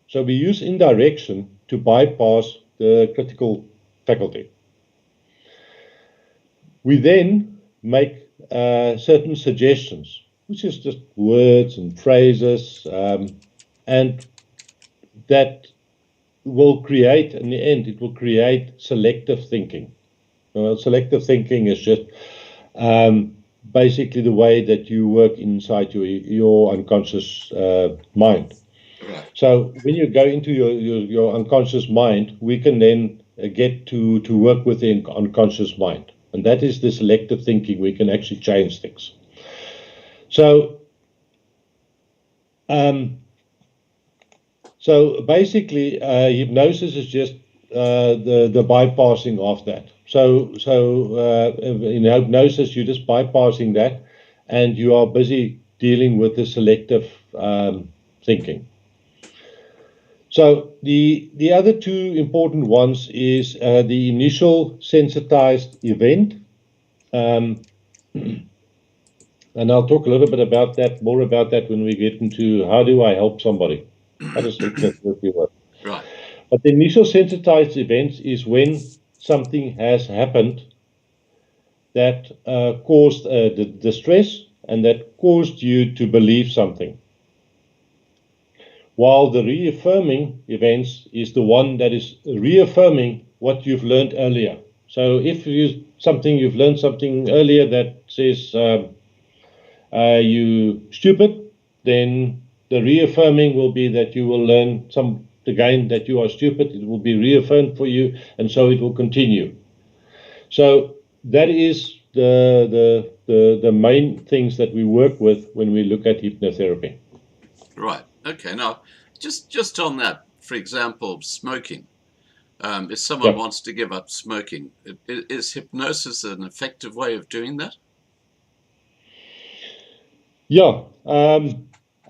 So we use indirection to bypass the critical faculty. We then make certain suggestions, which is just words and phrases, and that will create, in the end, it will create selective thinking. Selective thinking is just basically the way that you work inside your unconscious mind. Right. So when you go into your unconscious mind, we can then get to work with the unconscious mind. And that is the selective thinking. We can actually change things. So basically, hypnosis is just the bypassing of that. So in hypnosis, you're just bypassing that, and you are busy dealing with the selective thinking. So the other two important ones is the initial sensitized event, and I'll talk a little bit about that, more about that when we get into how do I help somebody. How does hypnotherapy work? Right. But the initial sensitized events is when something has happened that caused the distress and that caused you to believe something. While the reaffirming events is the one that is reaffirming what you've learned earlier. So if you've learned something earlier that says you stupid, then the reaffirming will be that you will learn again that you are stupid. It will be reaffirmed for you, and so it will continue. So that is the main things that we work with when we look at hypnotherapy. Right. Okay. Now, just on that, for example, smoking. If someone wants to give up smoking, is hypnosis an effective way of doing that? Yeah.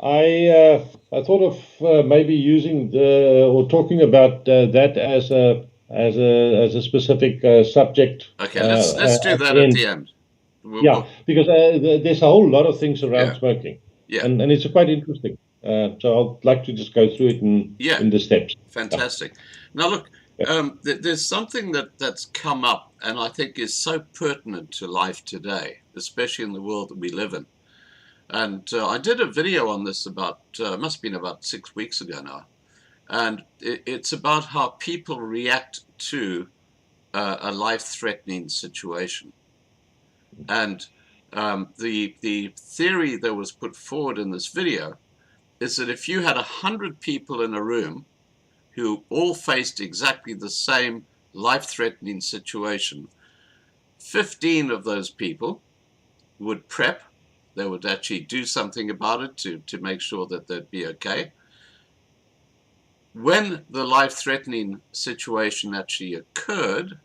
I thought of maybe using or talking about that as a specific subject. Okay, let's do that at the end. Because there's a whole lot of things around smoking, yeah, and it's quite interesting. So I'd like to just go through it in the steps. Fantastic. Now look, there's something that's come up, and I think is so pertinent to life today, especially in the world that we live in. And I did a video on this must have been about 6 weeks ago now. And it's about how people react to a life-threatening situation. And the theory that was put forward in this video is that if you had 100 people in a room who all faced exactly the same life-threatening situation, 15 of those people would prep. They would actually do something about it to make sure that they'd be okay. When the life-threatening situation actually occurred,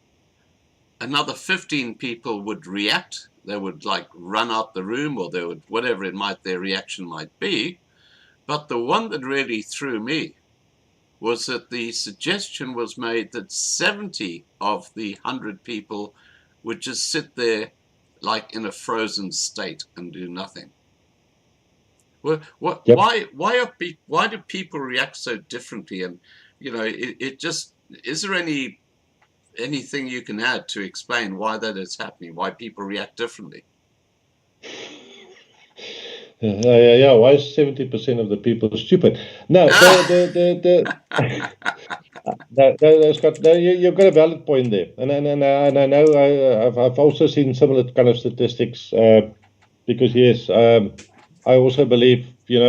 another 15 people would react. they would like run out the room, or they would, whatever their reaction might be. But the one that really threw me was that the suggestion was made that 70 of the 100 people would just sit there like in a frozen state and do nothing. Well, Yep. why do people react so differently? And it just, is there anything you can add to explain why that is happening? Why people react differently? Yeah, why is 70% of the people stupid? No, Scott, no, you've got a valid point there, and I know I've also seen similar kind of statistics, because yes, I also believe you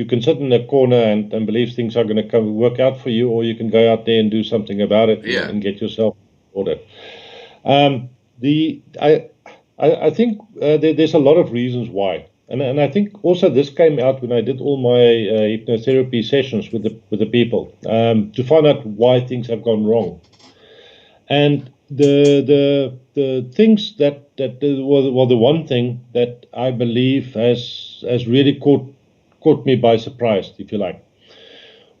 can sit in a corner and believe things are going to work out for you, or you can go out there and do something about it and get yourself ordered. I think there's a lot of reasons why, and I think also this came out when I did all my hypnotherapy sessions with the people, to find out why things have gone wrong, and the things that well, the one thing that I believe has really caught me by surprise, if you like,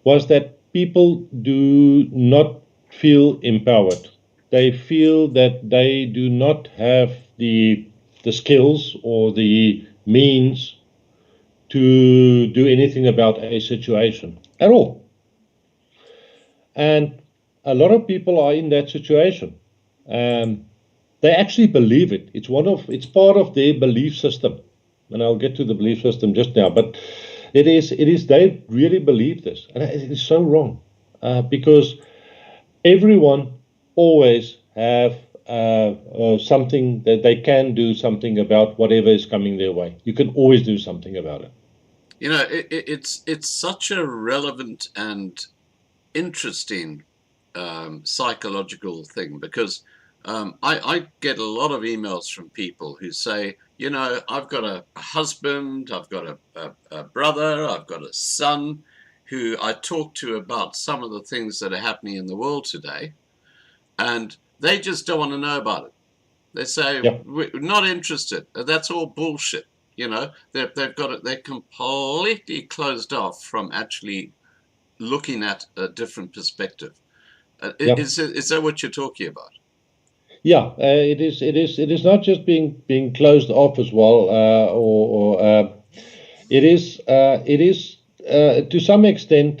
was that people do not feel empowered. They feel that they do not have the skills or the means to do anything about a situation at all. And a lot of people are in that situation. They actually believe it. It's part of their belief system. And I'll get to the belief system just now. But it is they really believe this. And it is so wrong. Because everyone always have something that they can do something about whatever is coming their way. You can always do something about it. It's such a relevant and interesting psychological thing, because I get a lot of emails from people who say, I've got a husband, I've got a brother, I've got a son who I talk to about some of the things that are happening in the world today, and they just don't want to know about it. They say, We're not interested. That's all bullshit. They've got it. They're completely closed off from actually looking at a different perspective. Is that what you're talking about? Yeah, it is. It is not just being closed off as well, it is. It is to some extent.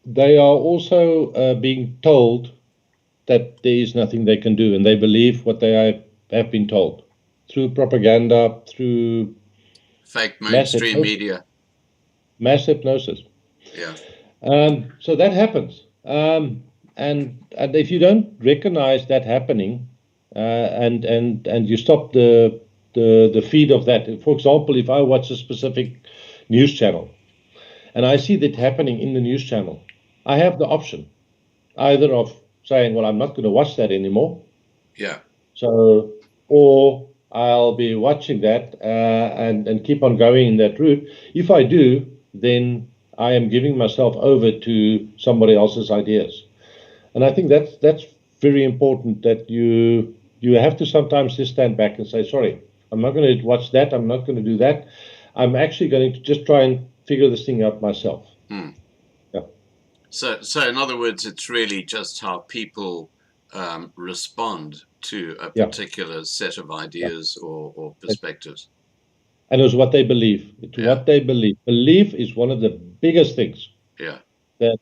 They are also being told that there is nothing they can do, and they believe what they have been told through propaganda, through fake mainstream media, mass hypnosis. Yeah. So that happens. And if you don't recognize that happening, and you stop the feed of that, for example, if I watch a specific news channel and I see that happening in the news channel, I have the option either of saying, well, I'm not going to watch that anymore. Yeah. So, or I'll be watching that and keep on going in that route. If I do, then I am giving myself over to somebody else's ideas. And I think that's very important, that you have to sometimes just stand back and say, sorry, I'm not going to watch that. I'm not going to do that. I'm actually going to just try and figure this thing out myself. Hmm. Yeah. So in other words, it's really just how people respond to a particular set of ideas or perspectives. And it's what they believe. It's what they believe. Belief is one of the biggest things. Yeah. That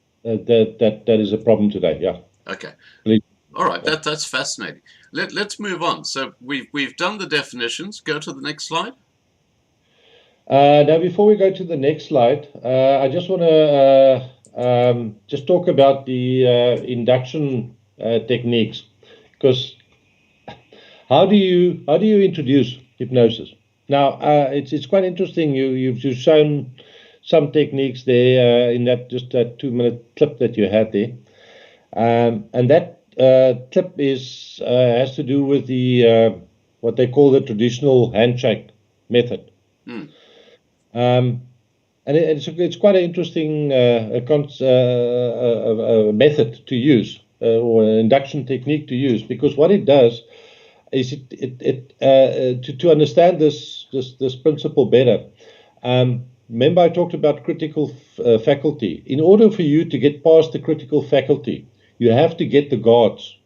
is a problem today. Yeah. Okay. Belief. All right. That's fascinating. Let's move on. So we've done the definitions. Go to the next slide. Now, before we go to the next slide, I just want to just talk about the induction techniques, because how do you introduce hypnosis? Now, it's quite interesting. You've shown some techniques there in that 2-minute clip that you had there, and that clip has to do with the what they call the traditional handshake method. Hmm. And it's quite an interesting method to use, or an induction technique to use, because what it does, is to understand this principle better. Remember, I talked about critical faculty. In order for you to get past the critical faculty, you have to get the guards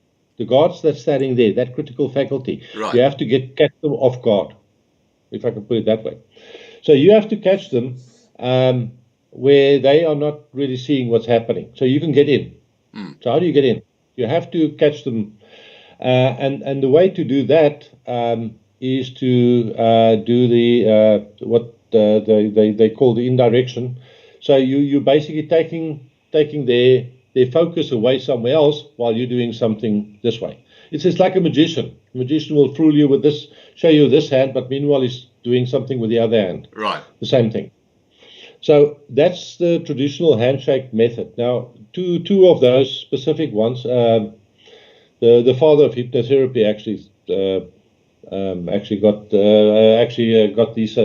that's standing there, that critical faculty. Right. You have to catch them off guard, if I can put it that way. So you have to catch them where they are not really seeing what's happening. So you can get in. So how do you get in? You have to catch them. And the way to do that is to do the what they call the indirection. So you're basically taking their focus away somewhere else while you're doing something this way. It's like a magician. A magician will fool you with this, show you this hand, but meanwhile he's doing something with the other hand. Right. The same thing. So that's the traditional handshake method. Now, two of those specific ones. The father of hypnotherapy actually got these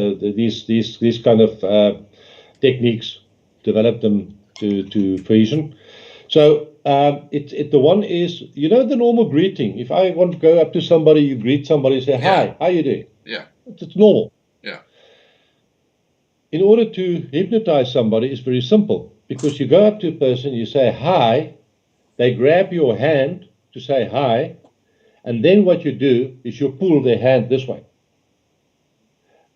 kind of techniques, developed them to fruition. So the one is, the normal greeting. If I want to go up to somebody, you greet somebody, say, "Hi, how you doing?" Yeah. It's normal. Yeah. In order to hypnotize somebody, it's very simple, because you go up to a person, you say hi, they grab your hand to say hi, and then what you do is you pull their hand this way.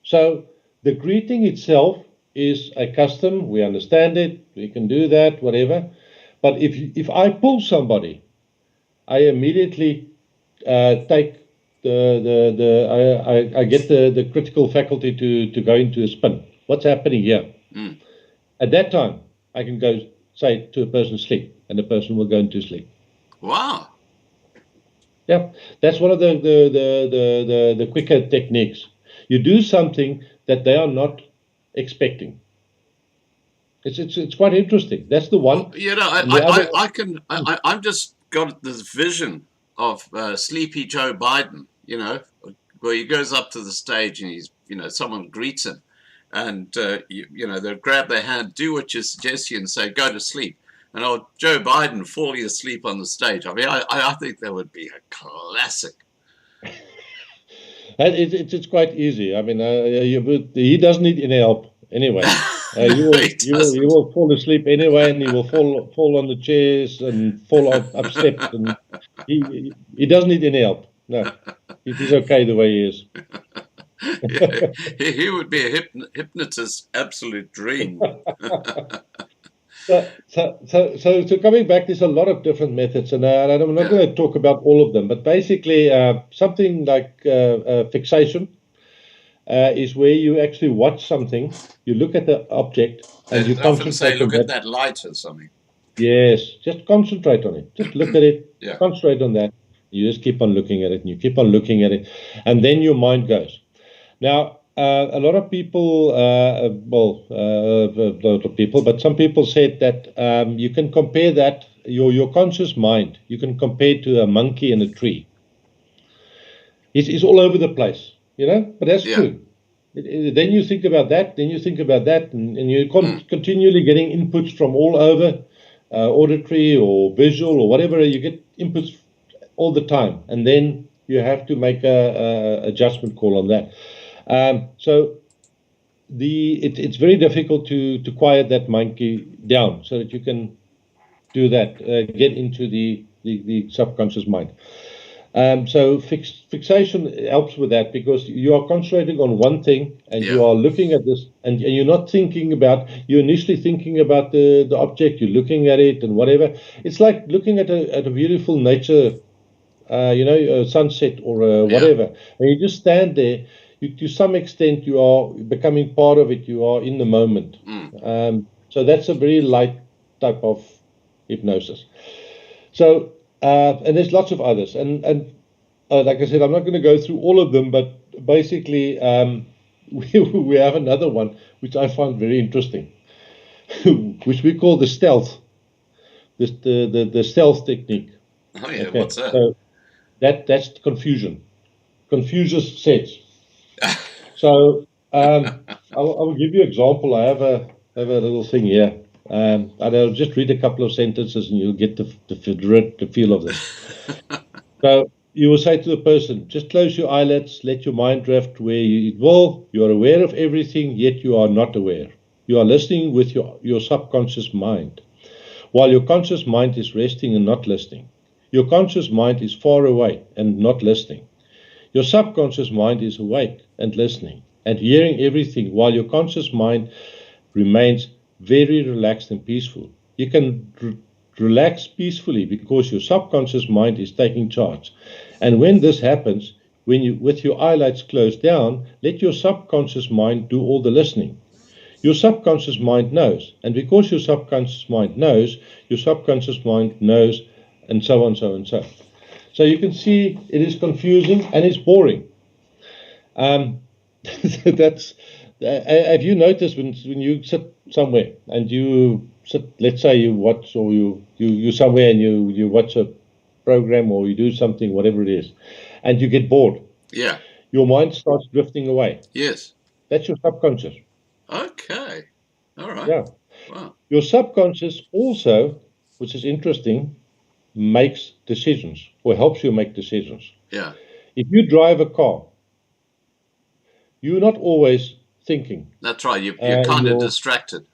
So the greeting itself is a custom. We understand it. We can do that, whatever. But if I pull somebody, I immediately take I get the critical faculty to go into a spin. What's happening here? At that time, I can go say to a person, sleep, and the person will go into sleep. Wow. Yeah, that's one of the quicker techniques. You do something that they are not expecting. It's quite interesting. That's the one. Well, I'm just got this vision of Sleepy Joe Biden, where he goes up to the stage and he's, someone greets him, and they'll grab their hand, do what you suggest, and say, go to sleep. And old Joe Biden falling asleep on the stage. I mean, I think that would be a classic. It's quite easy. I mean, he doesn't need any help anyway. You will fall asleep anyway, and he will fall on the chairs and fall up steps, and he doesn't need any help. No, he's okay the way he is. Yeah, he would be a hypnotist's absolute dream. So coming back, there's a lot of different methods, and I'm not going to talk about all of them, but basically something like fixation is where you actually watch something, you look at the object, and you concentrate look at that light or something. Yes, just concentrate on it. Just look at it, Yeah. Concentrate on that. You just keep on looking at it, and you keep on looking at it, and then your mind goes. Now, a lot of people, but some people said that you can compare that, your conscious mind, you can compare to a monkey in a tree. It's all over the place, but that's true. Then you think about that, and you're continually getting inputs from all over, auditory or visual or whatever. You get inputs all the time, and then you have to make a adjustment call on that. So it's very difficult to quiet that monkey down so that you can do that, get into the subconscious mind. So fixation helps with that, because you are concentrating on one thing, and you are looking at this, and you're not thinking about, you're initially thinking about the object, you're looking at it and whatever. It's like looking at a beautiful nature, a sunset or whatever, and you just stand there. To some extent, you are becoming part of it. You are in the moment. So that's a very light type of hypnosis. So, and there's lots of others. And like I said, I'm not going to go through all of them, but basically, we have another one, which I find very interesting, which we call the stealth, the stealth technique. Oh, yeah, okay. What's that? So that's confusion. Confuses sense. So I will give you an example. I have a little thing here, and I'll just read a couple of sentences, and you'll get the feel of this. So you will say to the person, just close your eyelids, let your mind drift where it will. You are aware of everything, yet you are not aware. You are listening with your subconscious mind, while your conscious mind is resting and not listening. Your conscious mind is far away and not listening. Your subconscious mind is awake and listening and hearing everything, while your conscious mind remains very relaxed and peaceful. You can relax peacefully because your subconscious mind is taking charge. And when this happens, when you, with your eyelids closed down, let your subconscious mind do all the listening. Your subconscious mind knows, and because your subconscious mind knows, your subconscious mind knows, and so on, so on, so on. So you can see it is confusing and it's boring. That's. Have you noticed when you sit somewhere and you sit, let's say you watch or you somewhere and you watch a program or you do something, whatever it is, and you get bored, Yeah. your mind starts drifting away. Yes. That's your subconscious. Okay. All right. Yeah. Wow. Your subconscious also, which is interesting, makes decisions or helps you make decisions. Yeah. If you drive a car, you're not always thinking. That's right. You're in kind of your distracted.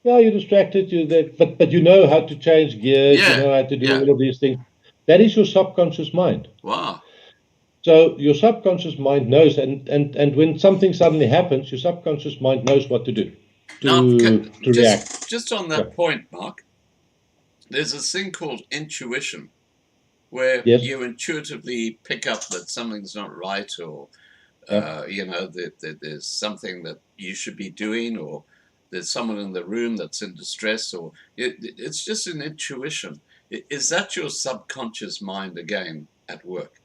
Yeah, you're distracted. But you know how to change gears. You Yeah. know how to do Yeah. all of these things. That is your subconscious mind. Wow. So your subconscious mind knows, and when something suddenly happens, your subconscious mind knows what to do Now, to react. just on that Yeah. point, Mark, there's this thing called intuition, where Yes. you intuitively pick up that something's not right, or Yeah. that there's something that you should be doing, or there's someone in the room that's in distress, or it's just an intuition. Is that your subconscious mind again at work?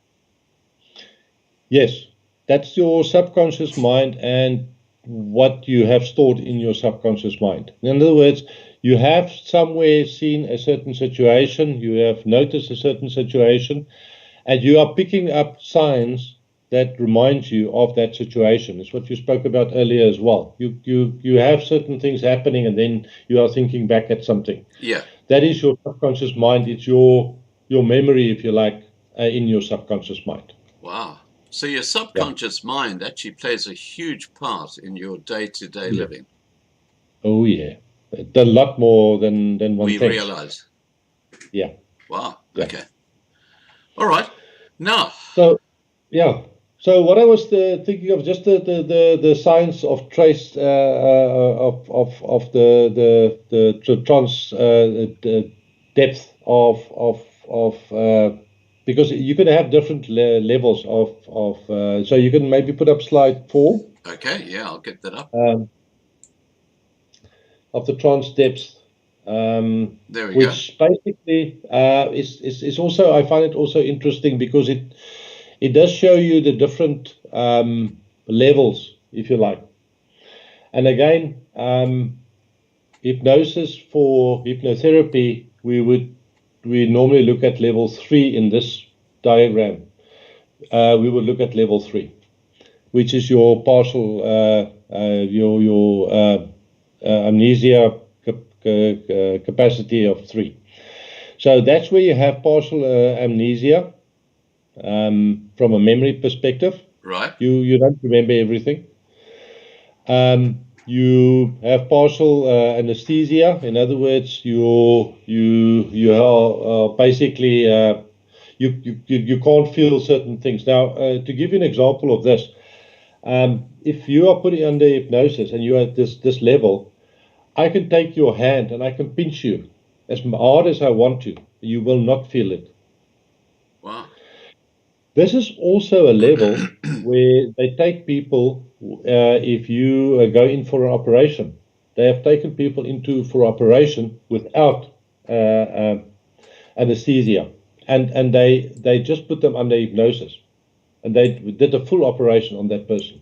Yes, that's your subconscious mind and what you have stored in your subconscious mind. In other words, you have somewhere seen a certain situation, you have noticed a certain situation, and you are picking up signs that remind you of that situation. It's what you spoke about earlier as well. You have certain things happening, and then you are thinking back at something. Yeah. That is your subconscious mind. It's your memory, if you like, in your subconscious mind. Wow. So your subconscious mind actually plays a huge part in your day-to-day Yeah. living. Oh yeah, a lot more than one We thinks. realize. Yeah. Wow. Yeah. Okay. All right. Now. So yeah. So what I was thinking of, just the science of trace of the trans the depth of because you can have different levels of so you can maybe put up slide 4. Okay. Yeah, I'll get that up. Of the trance depth, There we which basically is also, I find it also interesting because it does show you the different levels, if you like. And again, hypnosis for hypnotherapy, we normally look at level 3 in this diagram. We would look at level 3, which is your partial your amnesia capacity of 3. So that's where you have partial amnesia from a memory perspective. Right. You don't remember everything. You have partial anesthesia. In other words, you are basically you can't feel certain things. Now, to give you an example of this, if you are putting under hypnosis and you're at this level, I can take your hand and I can pinch you as hard as I want to. You will not feel it. Wow. This is also a level where they take people, if you go in for an operation, they have taken people into for operation without anesthesia. And they just put them under hypnosis. And they did a full operation on that person.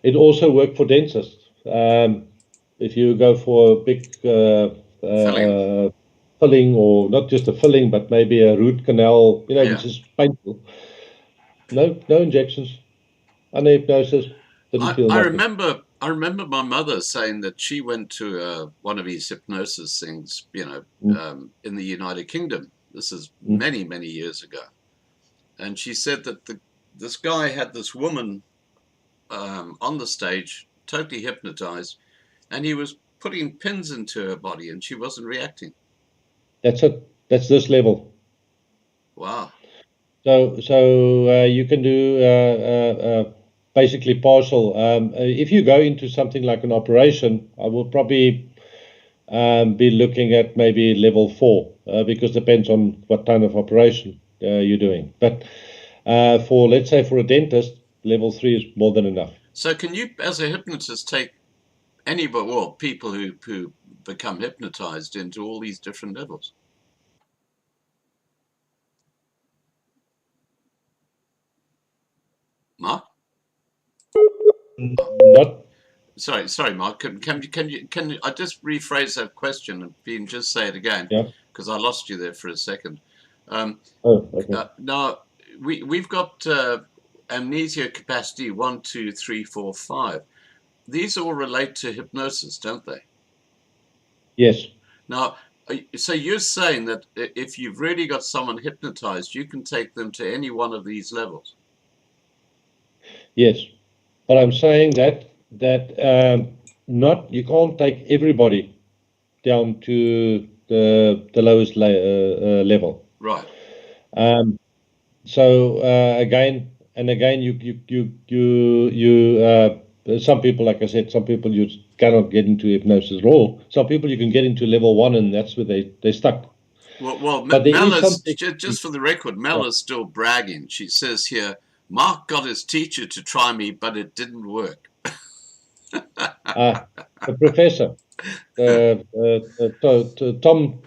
It also worked for dentists. If you go for a big filling, or not just a filling, but maybe a root canal, which is painful. No injections, under hypnosis, didn't feel nothing. I remember my mother saying that she went to one of these hypnosis things, in the United Kingdom. This is many, many years ago. And she said that this guy had this woman on the stage, totally hypnotized, and he was putting pins into her body and she wasn't reacting. That's it. That's this level. Wow. So you can do basically partial. If you go into something like an operation, I will probably be looking at maybe level 4 because it depends on what kind of operation you're doing. But for, let's say, for a dentist, level 3 is more than enough. So can you, as a hypnotist, take anybody, well, people who become hypnotized into all these different levels? Mark? Not. Sorry, Mark. Can you? I just rephrase that question and just say it again? Yeah. Because I lost you there for a second. Okay. Now we've got amnesia capacity 1, 2, 3, 4, 5. These all relate to hypnosis, don't they? Yes. Now, so you're saying that if you've really got someone hypnotized, you can take them to any one of these levels? Yes. But I'm saying that not, you can't take everybody down to the lowest level. Right. So again, you some people, like I said, some people you cannot get into hypnosis at all. Some people you can get into level 1, and that's where they're stuck. Well, But there Mel is is, something. just for the record, Mel is still bragging. She says here, Mark got his teacher to try me, but it didn't work. The professor, Tom,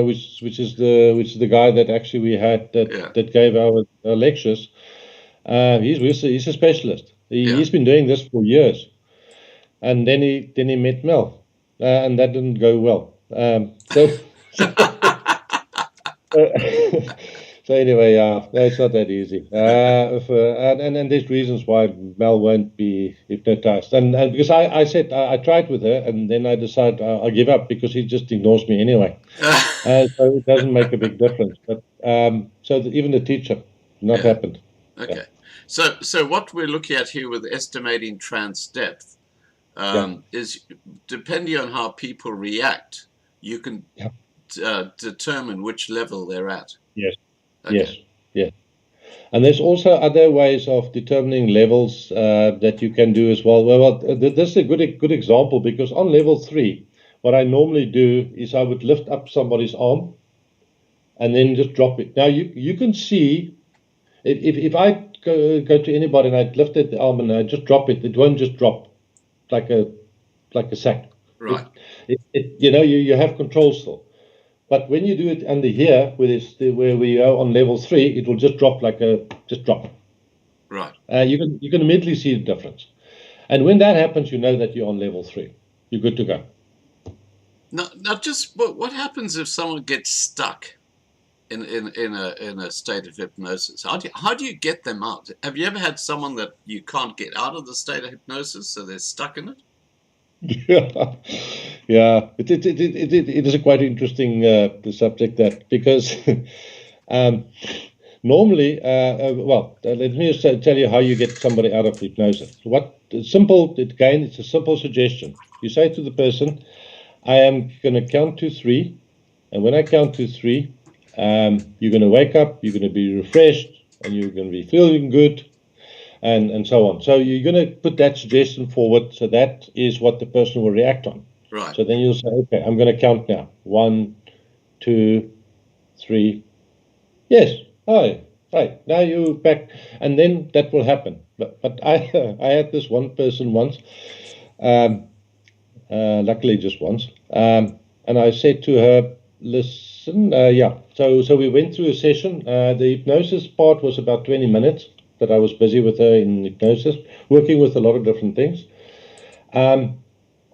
which is the guy that actually we had that gave our lectures. He's a specialist. He's been doing this for years, and then he met Mel, and that didn't go well. So anyway, it's not that easy. And there's reasons why Mel won't be hypnotized. And because I said I tried with her, and then I decided I'll give up because he just ignores me anyway. So it doesn't make a big difference. But even the teacher, not happened. Okay. Yeah. So what we're looking at here with estimating trance depth is depending on how people react, you can determine which level they're at. Yes. Okay. Yes. And there's also other ways of determining levels that you can do as well. Well, this is a good example, because on level 3, what I normally do is I would lift up somebody's arm and then just drop it. Now you can see if I go to anybody and I lift the arm and I just drop it, it won't just drop like a sack. Right. You have control still. But when you do it under here, where we are on level 3, it will just drop just drop. Right. You can immediately see the difference. And when that happens, you know that you're on level 3. You're good to go. Now, just what happens if someone gets stuck in a state of hypnosis? How do you get them out? Have you ever had someone that you can't get out of the state of hypnosis, so they're stuck in it? Yeah. It is a quite interesting subject, that, because normally, let me just tell you how you get somebody out of hypnosis. It's a simple suggestion. You say to the person, I am going to count to 3, and when I count to 3, you're going to wake up, you're going to be refreshed, and you're going to be feeling good, and so on. So you're going to put that suggestion forward, so that is what the person will react on. Right. So then you'll say, okay, I'm going to count now. 1, 2, 3. Yes. Hi. Right. Now you're back. And then that will happen. But I had this one person once, luckily just once, and I said to her, listen, So we went through a session. The hypnosis part was about 20 minutes that I was busy with her in hypnosis, working with a lot of different things.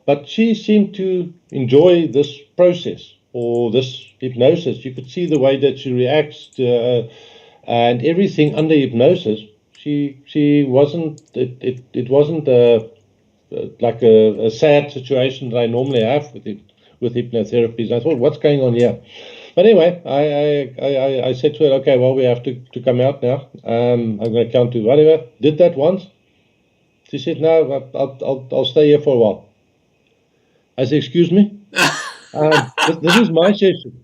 But she seemed to enjoy this process or this hypnosis. You could see the way that she reacts and everything under hypnosis. She wasn't. It wasn't like a sad situation that I normally have with hypnotherapy. I thought, what's going on here? But anyway, I said to her, okay, well, we have to come out now. I'm going to count to whatever. Did that once. She said, no, I'll stay here for a while. I said, excuse me? This is my session.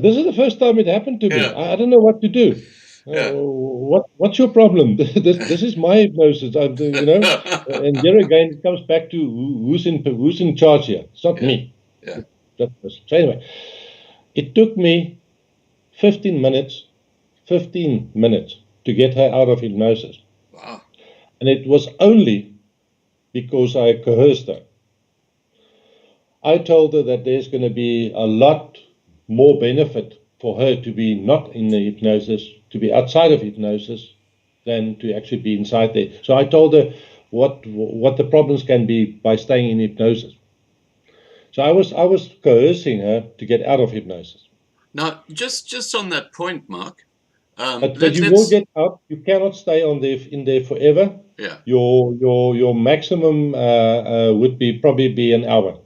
This is the first time it happened to me. Yeah. I don't know what to do. Yeah. What's your problem? This is my hypnosis. And here again, it comes back to who's in charge here. It's not me. Yeah. So anyway, it took me 15 minutes to get her out of hypnosis. Wow. And it was only because I coerced her. I told her that there's going to be a lot more benefit for her to be not in the hypnosis, to be outside of hypnosis, than to actually be inside there. So I told her what the problems can be by staying in hypnosis. So I was coercing her to get out of hypnosis. Now, just on that point, Mark. But you will get out. You cannot stay in there forever. Yeah. Your maximum would probably be an hour.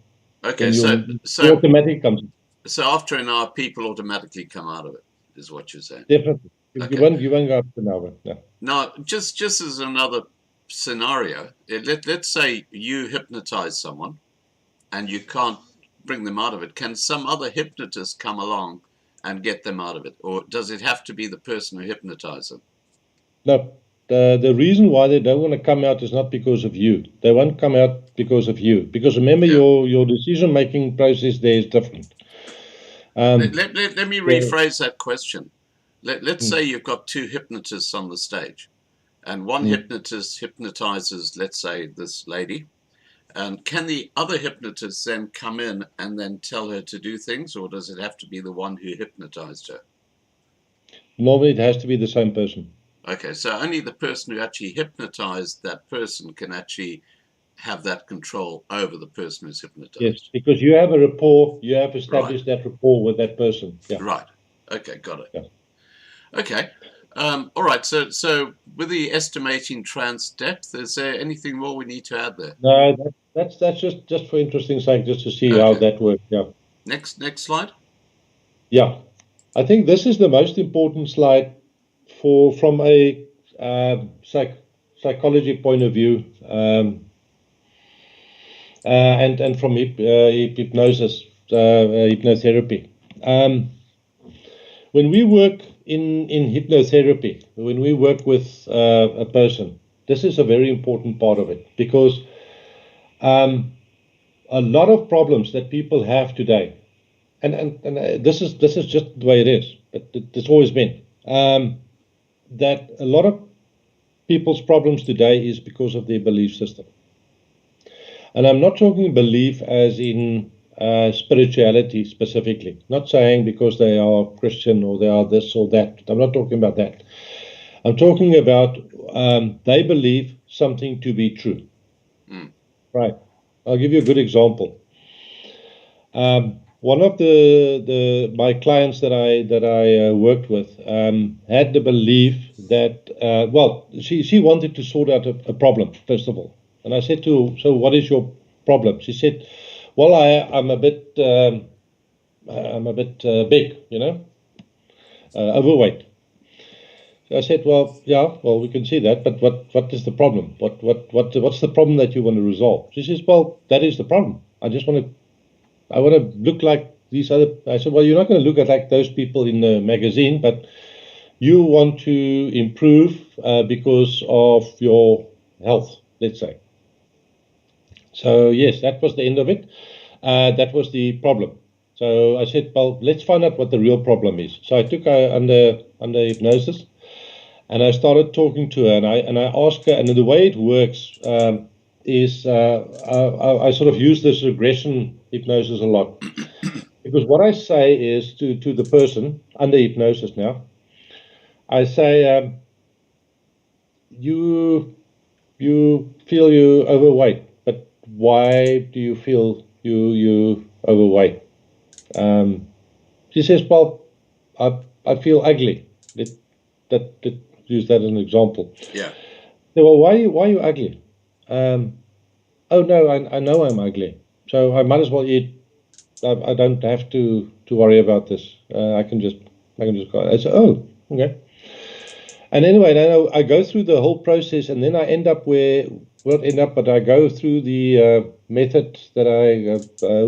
Okay. The So automatic comes in. So after an hour, people automatically come out of it, is what you're saying. Definitely. Okay. You won't go up to an hour. No. Now, just as another scenario, let's say you hypnotize someone and you can't bring them out of it. Can some other hypnotist come along and get them out of it? Or does it have to be the person who hypnotized them? No. The reason why they don't want to come out is not because of you. They won't come out because of you. Because remember, your decision-making process there is different. Let me rephrase that question. Let's say you've got two hypnotists on the stage, and one hypnotist hypnotizes, let's say, this lady. And can the other hypnotist then come in and then tell her to do things, or does it have to be the one who hypnotized her? Normally, it has to be the same person. Okay, so only the person who actually hypnotized that person can actually have that control over the person who's hypnotized. Yes, because you have a rapport, you have established that rapport with that person. Yeah. Right. Okay, got it. Yeah. Okay. All right. So with the estimating trance depth, is there anything more we need to add there? No, that's just for interesting sake, just to see how that works. Yeah. Next slide. Yeah, I think this is the most important slide from a psychology point of view, and from hypnosis, hypnotherapy. When we work in hypnotherapy, when we work with a person, this is a very important part of it, because a lot of problems that people have today, and this is just the way it is, but it's always been, that a lot of people's problems today is because of their belief system. And I'm not talking belief as in spirituality specifically. Not saying because they are Christian or they are this or that. I'm not talking about that. I'm talking about they believe something to be true. Right. I'll give you a good example. One of my clients that I worked with had the belief that she wanted to sort out a problem first of all, and I said to her, so what is your problem? She said, well, I'm a bit big, overweight. So I said, well, yeah, well, we can see that, but what is the problem? What's the problem that you want to resolve? She says, well, that is the problem. I want to look like these other. I said, well, you're not going to look like those people in the magazine, but you want to improve because of your health, let's say. So yes, that was the end of it. That was the problem. So I said, well, let's find out what the real problem is. So I took her under hypnosis, and I started talking to her, and I asked her, and the way it works is I sort of use this regression hypnosis a lot, because what I say is to the person under hypnosis now, I say, you feel you're overweight, but why do you feel you overweight? She says, well, I feel ugly. Let's use that as an example. Yeah. So, well, why are you ugly? Oh no, I know I'm ugly, so I might as well eat I don't have to worry about this. I can just go. I say, oh, okay. And anyway, then I go through the whole process, and then I end up but I go through the method that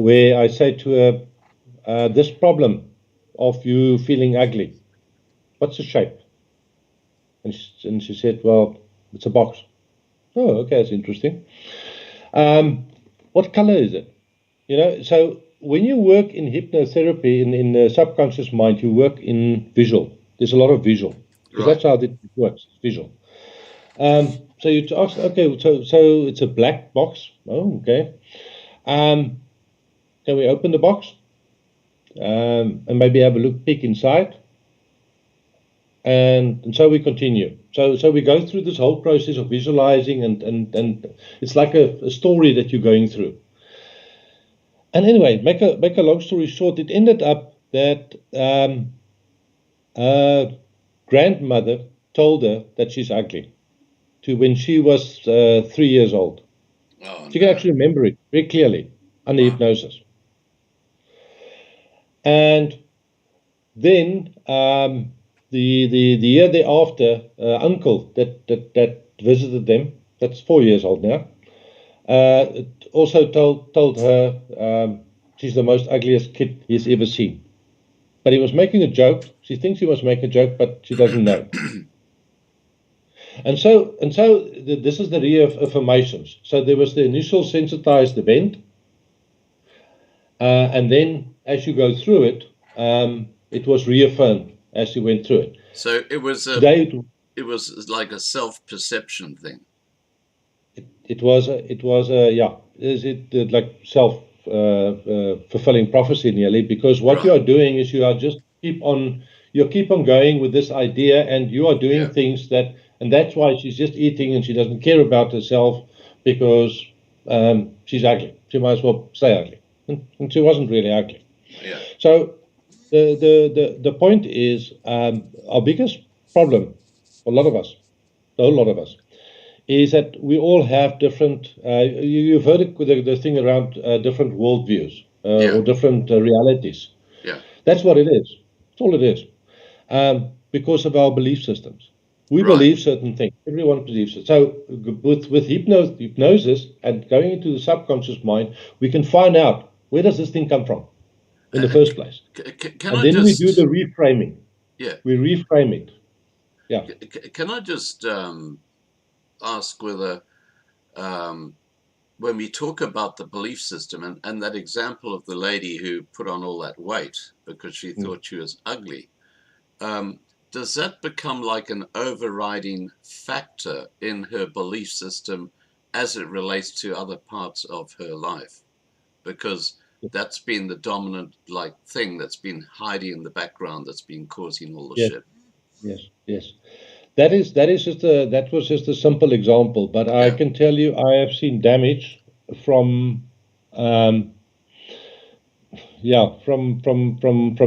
where I say to her, this problem of you feeling ugly, what's the shape? And she said, well, it's a box. Oh, okay, that's interesting. What color is it? So when you work in hypnotherapy, in the subconscious mind, you work in visual. There's a lot of visual. Because Right. that's how it works, visual. So you ask, okay, so it's a black box. Oh, okay. Can we open the box? And maybe have a peek inside? And so we continue. So we go through this whole process of visualizing, and it's like a story that you're going through. And anyway, make a long story short, it ended up that her grandmother told her that she's ugly when she was 3 years old. Oh, She can actually remember it very clearly under hypnosis. And then the year thereafter, uncle that visited them, that's 4 years old now, also told her she's the most ugliest kid he's ever seen. But he was making a joke. She thinks he was making a joke, but she doesn't know. And so this is the reaffirmations. So there was the initial sensitized event, and then as you go through it, it was reaffirmed as you went through it. So it was Today, it was like a self-perception thing. It was yeah. Is it like self fulfilling prophecy nearly? Because what you are doing is you keep on going with this idea, and you are doing things and that's why she's just eating and she doesn't care about herself because she's ugly. She might as well stay ugly, and she wasn't really ugly. Yeah. So the point is our biggest problem, a lot of us, a whole lot of us, is that we all have different, you've heard the thing around different worldviews or different realities. Yeah. That's what it is. That's all it is. Because of our belief systems. We believe certain things. Everyone believes it. So with hypnosis and going into the subconscious mind, we can find out where does this thing come from in the first place. We do the reframing. Yeah. We reframe it. Yeah. Can I just ask whether when we talk about the belief system and that example of the lady who put on all that weight because she thought she was ugly, does that become like an overriding factor in her belief system as it relates to other parts of her life? Because that's been the dominant thing that's been hiding in the background, that's been causing all the shit. Yes. That was just a simple example, but I can tell you I have seen damage from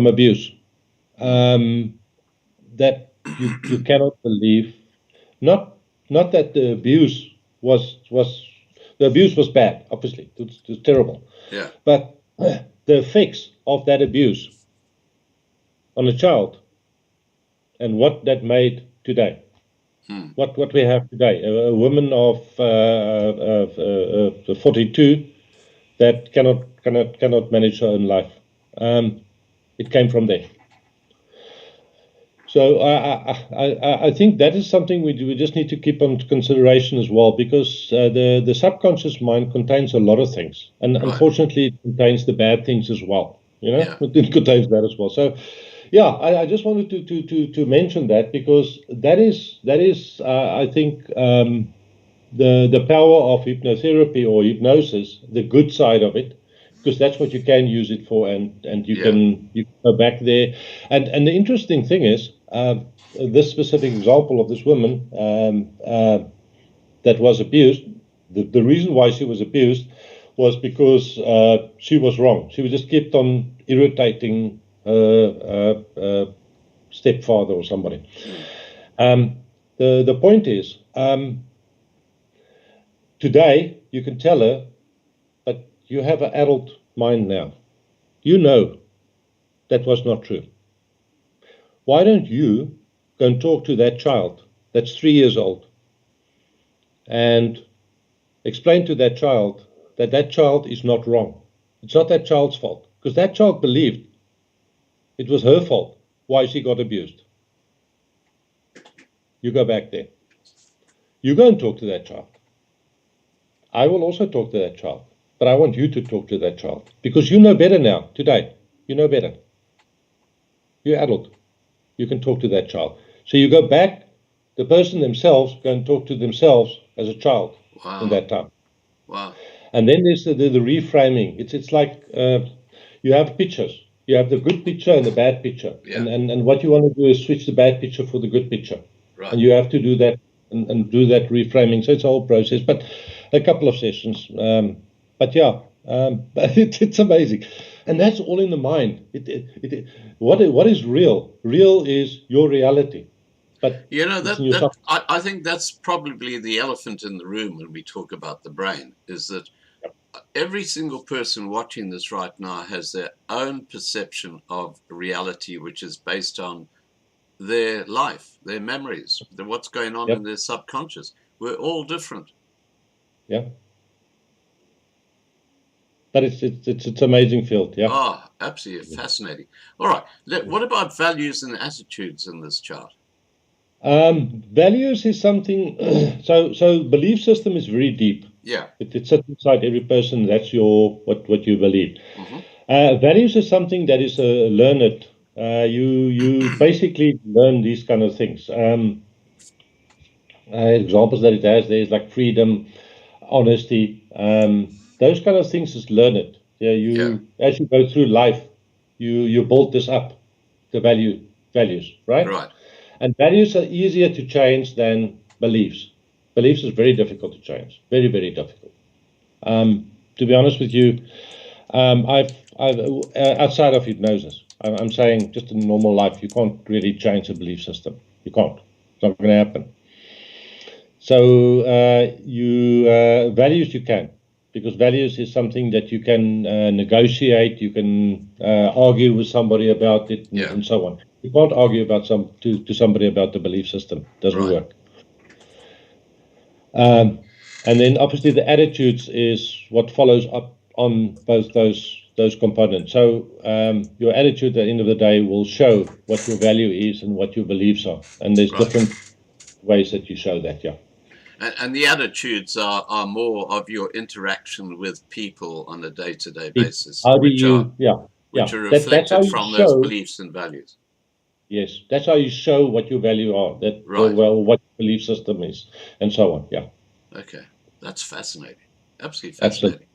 abuse that you cannot believe. Not that the abuse was bad, obviously. It was terrible. Yeah. But the effects of that abuse on a child and what that made today. What we have today, a woman of 42 that cannot manage her own life. It came from there. So I think that is something we just need to keep on consideration as well, because the subconscious mind contains a lot of things, and unfortunately it contains the bad things as well. It contains that as well. So yeah, I just wanted to mention that, because that is I think the power of hypnotherapy or hypnosis, the good side of it, because that's what you can use it for, and you can go back there. And the interesting thing is, this specific example of this woman that was abused, the reason why she was abused was because she was wrong. She just kept on irritating stepfather or somebody. The point is, today you can tell her, but you have an adult mind now. You know that was not true. Why don't you go and talk to that child that's 3 years old and explain to that child that that child is not wrong? It's not that child's fault, because that child believed it was her fault why she got abused. You go back there. You go and talk to that child. I will also talk to that child, but I want you to talk to that child, because you know better now, today. You know better. You're adult. You can talk to that child. So you go back, the person themselves go and talk to themselves as a child in that time. Wow. And then there's the reframing. It's like you have pictures. You have the good picture and the bad picture. Yeah. And what you want to do is switch the bad picture for the good picture. Right. And you have to do that and do that reframing. So it's a whole process, but a couple of sessions. But yeah, but it's amazing. And that's all in the mind. What is real? Real is your reality. But You know, it's in yourself. I think that's probably the elephant in the room when we talk about the brain, is that every single person watching this right now has their own perception of reality, which is based on their life, their memories, what's going on in their subconscious. We're all different. Yeah. But it's amazing field, yeah. Oh, absolutely fascinating. All right. What about values and attitudes in this chart? Values is something. So belief system is very deep. Yeah. It sits inside every person. That's what you believe. Values is something that is learned. You basically learn these kind of things. Examples that it has there is like freedom, honesty. Those kind of things is learned. Yeah, as you go through life, you build this up, the values, right? Right. And values are easier to change than beliefs. Beliefs is very difficult to change, very, very difficult. To be honest with you, I've outside of hypnosis, I'm saying just in normal life, you can't really change a belief system. You can't. It's not going to happen. So values you can, because values is something that you can negotiate. You can argue with somebody about it, and so on. You can't argue about to somebody about the belief system. It doesn't work. And then obviously the attitudes is what follows up on both those components. So your attitude at the end of the day will show what your value is and what your beliefs are. And there's different ways that you show that, yeah. And the attitudes are more of your interaction with people on a day-to-day basis, which are reflected from those beliefs and values. Yes, that's how you show what your value are, what your belief system is, and so on. Yeah. Okay, that's fascinating. Absolutely fascinating.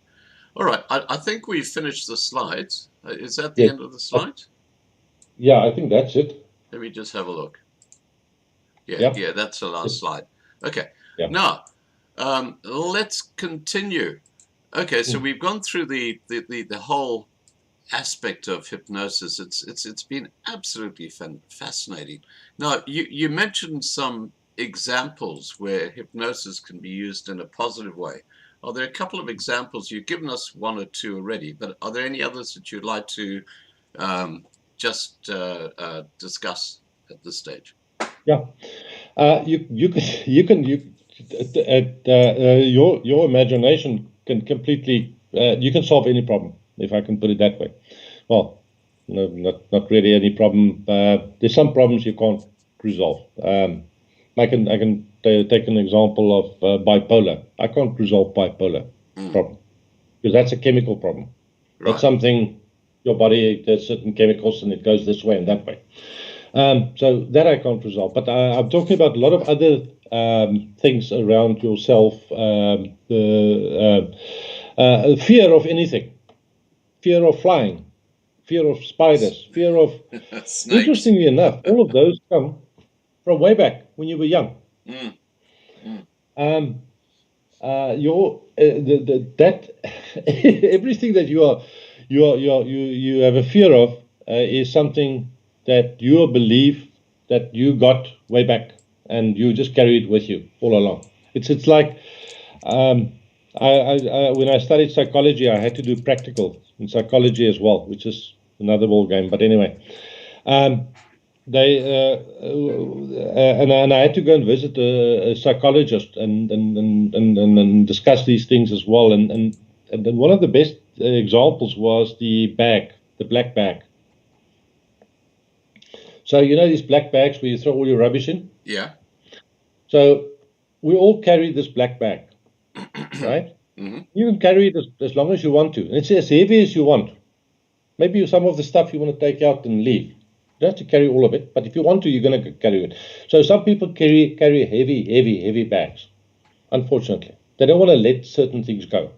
All right, I think we've finished the slides. Is that the end of the slides? Yeah, I think that's it. Let me just have a look. Yeah, that's the last slide. Okay. Yeah. Now, let's continue. Okay, so we've gone through the whole aspect of hypnosis. It's been absolutely fascinating. Now, you mentioned some examples where hypnosis can be used in a positive way. Are there a couple of examples? You've given us one or two already, but are there any others that you'd like to just discuss at this stage? Yeah, your imagination can completely you can solve any problem, if I can put it that way. Well, no, not really any problem. There's some problems you can't resolve. I can take an example of bipolar. I can't resolve bipolar problem because that's a chemical problem. Right. That's something your body, there's certain chemicals and it goes this way and that way. So that I can't resolve. But I'm talking about a lot of other things around yourself. Fear of anything, fear of flying, fear of spiders, fear of. Interestingly enough, all of those come from way back when you were young. Everything that you have a fear of is something that you believe that you got way back, and you just carry it with you all along. It's like when I studied psychology, I had to do practical in psychology as well, which is another ball game. But anyway, um, and I had to go and visit a psychologist and discuss these things as well. And then one of the best examples was the bag, the black bag. So you know these black bags where you throw all your rubbish in? Yeah. So we all carry this black bag, right? Mm-hmm. You can carry it as long as you want to. And it's as heavy as you want. Maybe some of the stuff you want to take out and leave. You don't have to carry all of it, but if you want to, you're going to carry it. So some people carry heavy bags, unfortunately. They don't want to let certain things go.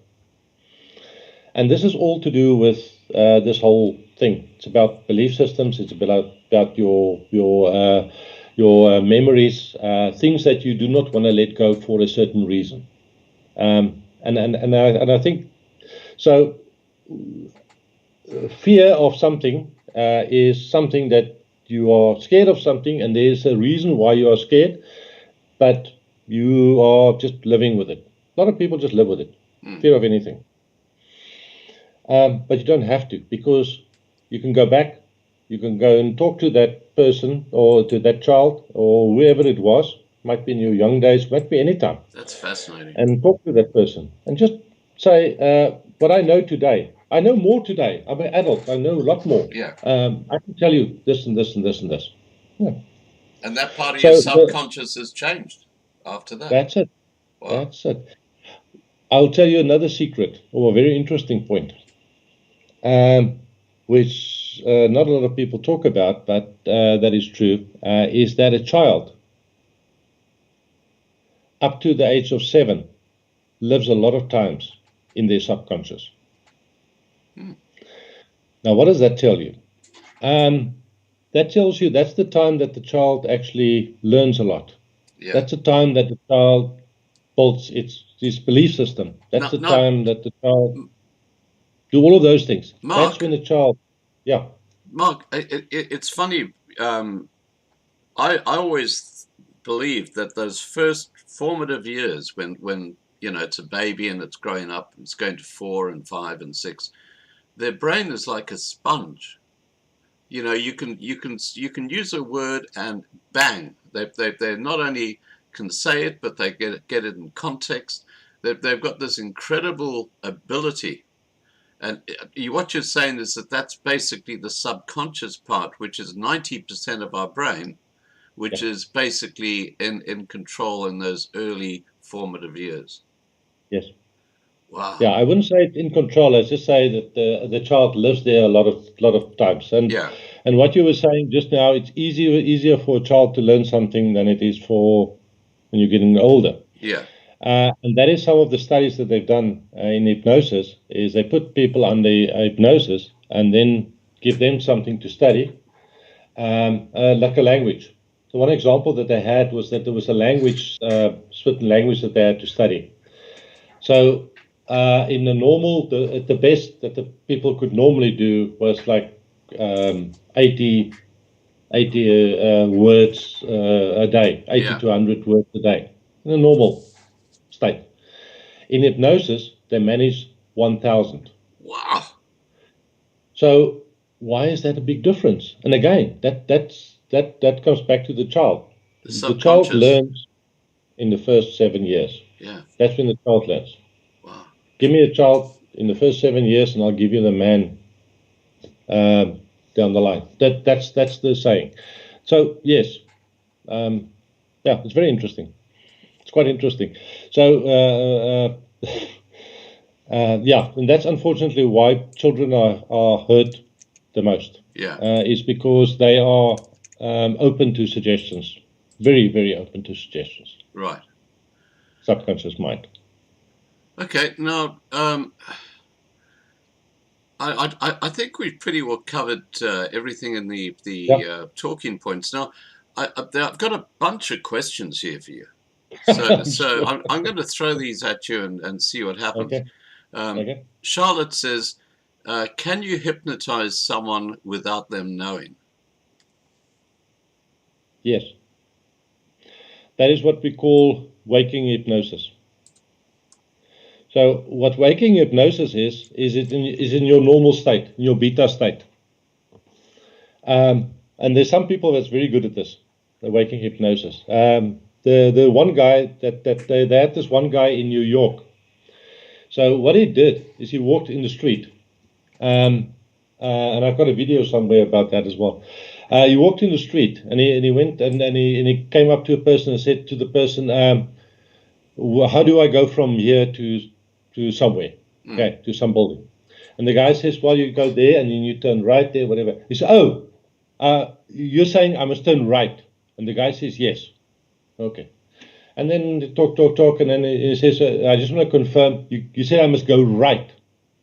And this is all to do with this whole thing. It's about belief systems. It's about your memories, things that you do not want to let go for a certain reason. And I think so. Fear of something is something that you are scared of something, and there's a reason why you are scared, but you are just living with it. A lot of people just live with it, fear of anything. But you don't have to, because you can go back, you can go and talk to that person or to that child or whoever it was, might be in your young days, might be any time. That's fascinating. And talk to that person and just say, what I know today, I know more today. I'm an adult, I know a lot more. Yeah. I can tell you this and this and this and this. Yeah. And that part of So your subconscious has changed after that. That's it. Wow. That's it. I'll tell you another secret, or a very interesting point, which not a lot of people talk about, but that is true, is that a child up to the age of 7 lives a lot of times in their subconscious. Now, what does that tell you? That tells you that's the time that the child actually learns a lot. Yeah. That's the time that the child builds its belief system. That's the time that the child do all of those things. Mark, That's when the child, yeah. Mark, it's funny. I always believed that those first formative years, when you know it's a baby and it's growing up, it's going to 4 and 5 and 6, their brain is like a sponge. You know, you can use a word and bang, they not only can say it, but they get it in context. They've got this incredible ability. And what you're saying is that that's basically the subconscious part, which is 90% of our brain, which is basically in control in those early formative years. Yes. Wow. Yeah, I wouldn't say it's in control. I just say that the child lives there a lot of times. And what you were saying just now, it's easier for a child to learn something than it is for when you're getting older. Yeah. And that is some of the studies that they've done in hypnosis, is they put people under hypnosis and then give them something to study, like a language. So one example that they had was that there was a language, certain language that they had to study. So in the normal, the best that the people could normally do was like 80 words a day, 80 to 100 words a day, in a normal state. In hypnosis, they manage 1,000. Wow. So why is that a big difference? And again, that comes back to the child. The child learns in the first 7 years. Yeah. That's when the child learns. Wow. Give me a child in the first 7 years, and I'll give you the man down the line. That's the saying. So yes, it's very interesting. It's quite interesting. So and that's unfortunately why children are hurt the most. Yeah. Is because they are open to suggestions, very, very open to suggestions. Right. Subconscious mind. Okay. Now, I think we've pretty well covered everything in the talking points. Now, I've got a bunch of questions here for you. So I'm going to throw these at you and see what happens. Okay. Charlotte says, can you hypnotize someone without them knowing? Yes. That is what we call waking hypnosis. So what waking hypnosis is in your normal state, in your beta state. And there's some people that's very good at this, the waking hypnosis. The one guy that they had this one guy in New York. So what he did is he walked in the street, and I've got a video somewhere about that as well. He walked in the street and he went and he came up to a person and said to the person, "How do I go from here to somewhere? Okay, to some building." And the guy says, "Well, you go there and then you turn right there, whatever." He said, "Oh, you're saying I must turn right?" And the guy says, "Yes." Okay. And then they talk, and then he says, "I just want to confirm, you said I must go right."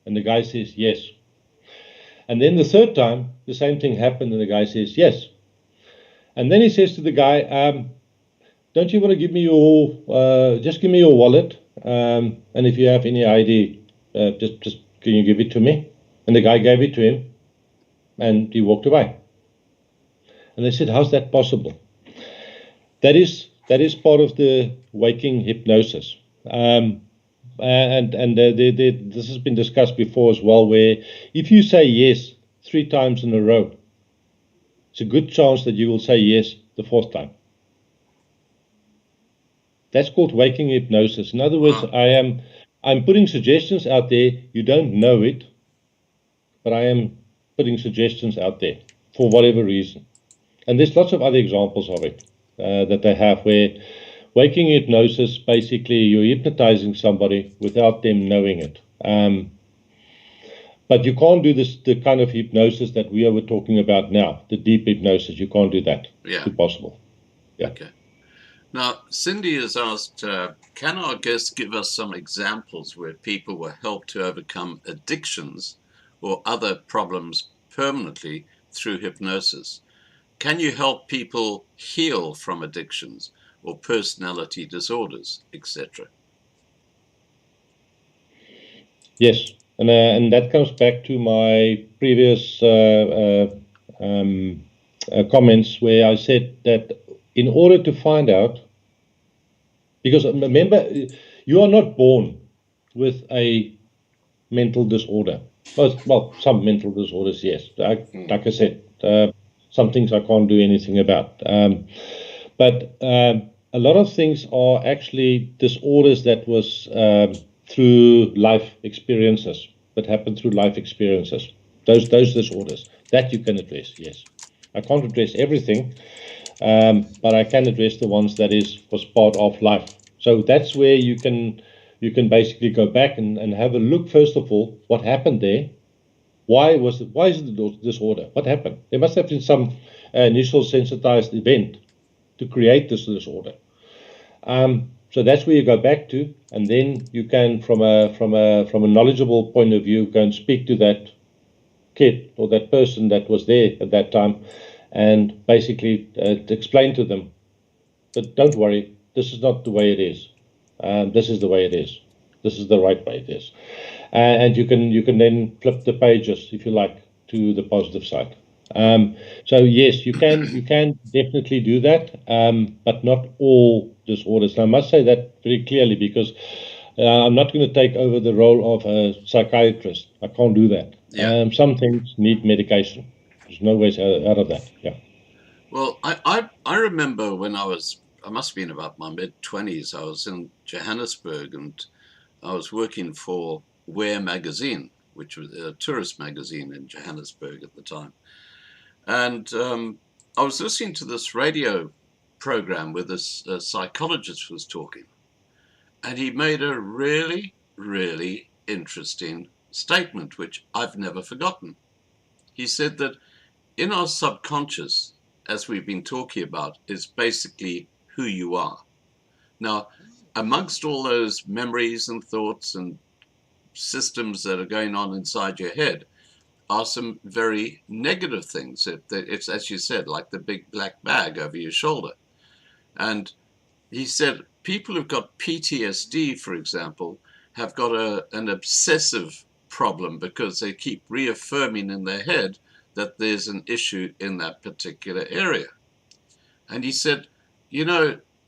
And the guy says, "Yes." And then the third time, the same thing happened, and the guy says, "Yes." And then he says to the guy, "Don't you want to give me just give me your wallet, and if you have any ID, just can you give it to me?" And the guy gave it to him, and he walked away. And they said, "How's that possible?" That is part of the waking hypnosis. This has been discussed before as well, where if you say yes 3 times in a row, it's a good chance that you will say yes the 4th time. That's called waking hypnosis. In other words, I'm putting suggestions out there. You don't know it, but I am putting suggestions out there for whatever reason. And there's lots of other examples of it that they have, where waking hypnosis, basically you're hypnotizing somebody without them knowing it. But you can't do the kind of hypnosis that we were talking about now, the deep hypnosis. You can't do that. Yeah. It's impossible. Yeah. Okay. Now, Cindy has asked, can our guests give us some examples where people were helped to overcome addictions or other problems permanently through hypnosis? Can you help people heal from addictions or personality disorders, etc.? Yes, and that comes back to my previous comments, where I said that in order to find out, because remember, you are not born with a mental disorder. Well, some mental disorders, yes. Like I said, some things I can't do anything about. But a lot of things are actually disorders that was through life experiences, that happen through life experiences. Those disorders, that you can address, yes. I can't address everything, but I can address the ones that was part of life. So that's where you can basically go back and have a look, first of all, what happened there. Why is it the disorder? What happened? There must have been some initial sensitized event to create this disorder. So that's where you go back to, and then you can, from a knowledgeable point of view, go and speak to that kid or that person that was there at that time, and basically explain to them, but don't worry, this is not the way it is. This is the way it is. This is the right way it is. And you can then flip the pages, if you like, to the positive side. So yes, you can definitely do that, but not all disorders. And I must say that very clearly, because I'm not going to take over the role of a psychiatrist. I can't do that. Yeah. Some things need medication. There's no ways out of that. Yeah. Well, I remember when I must have been about my mid-20s, I was in Johannesburg and I was working for Where magazine, which was a tourist magazine in Johannesburg at the time. And I was listening to this radio program where this psychologist was talking. And he made a really, really interesting statement, which I've never forgotten. He said that in our subconscious, as we've been talking about, is basically who you are. Now, amongst all those memories and thoughts and systems that are going on inside your head are some very negative things. It's, as you said, like the big black bag over your shoulder. And he said people who've got PTSD, for example, have got an obsessive problem because they keep reaffirming in their head that there's an issue in that particular area. And he said,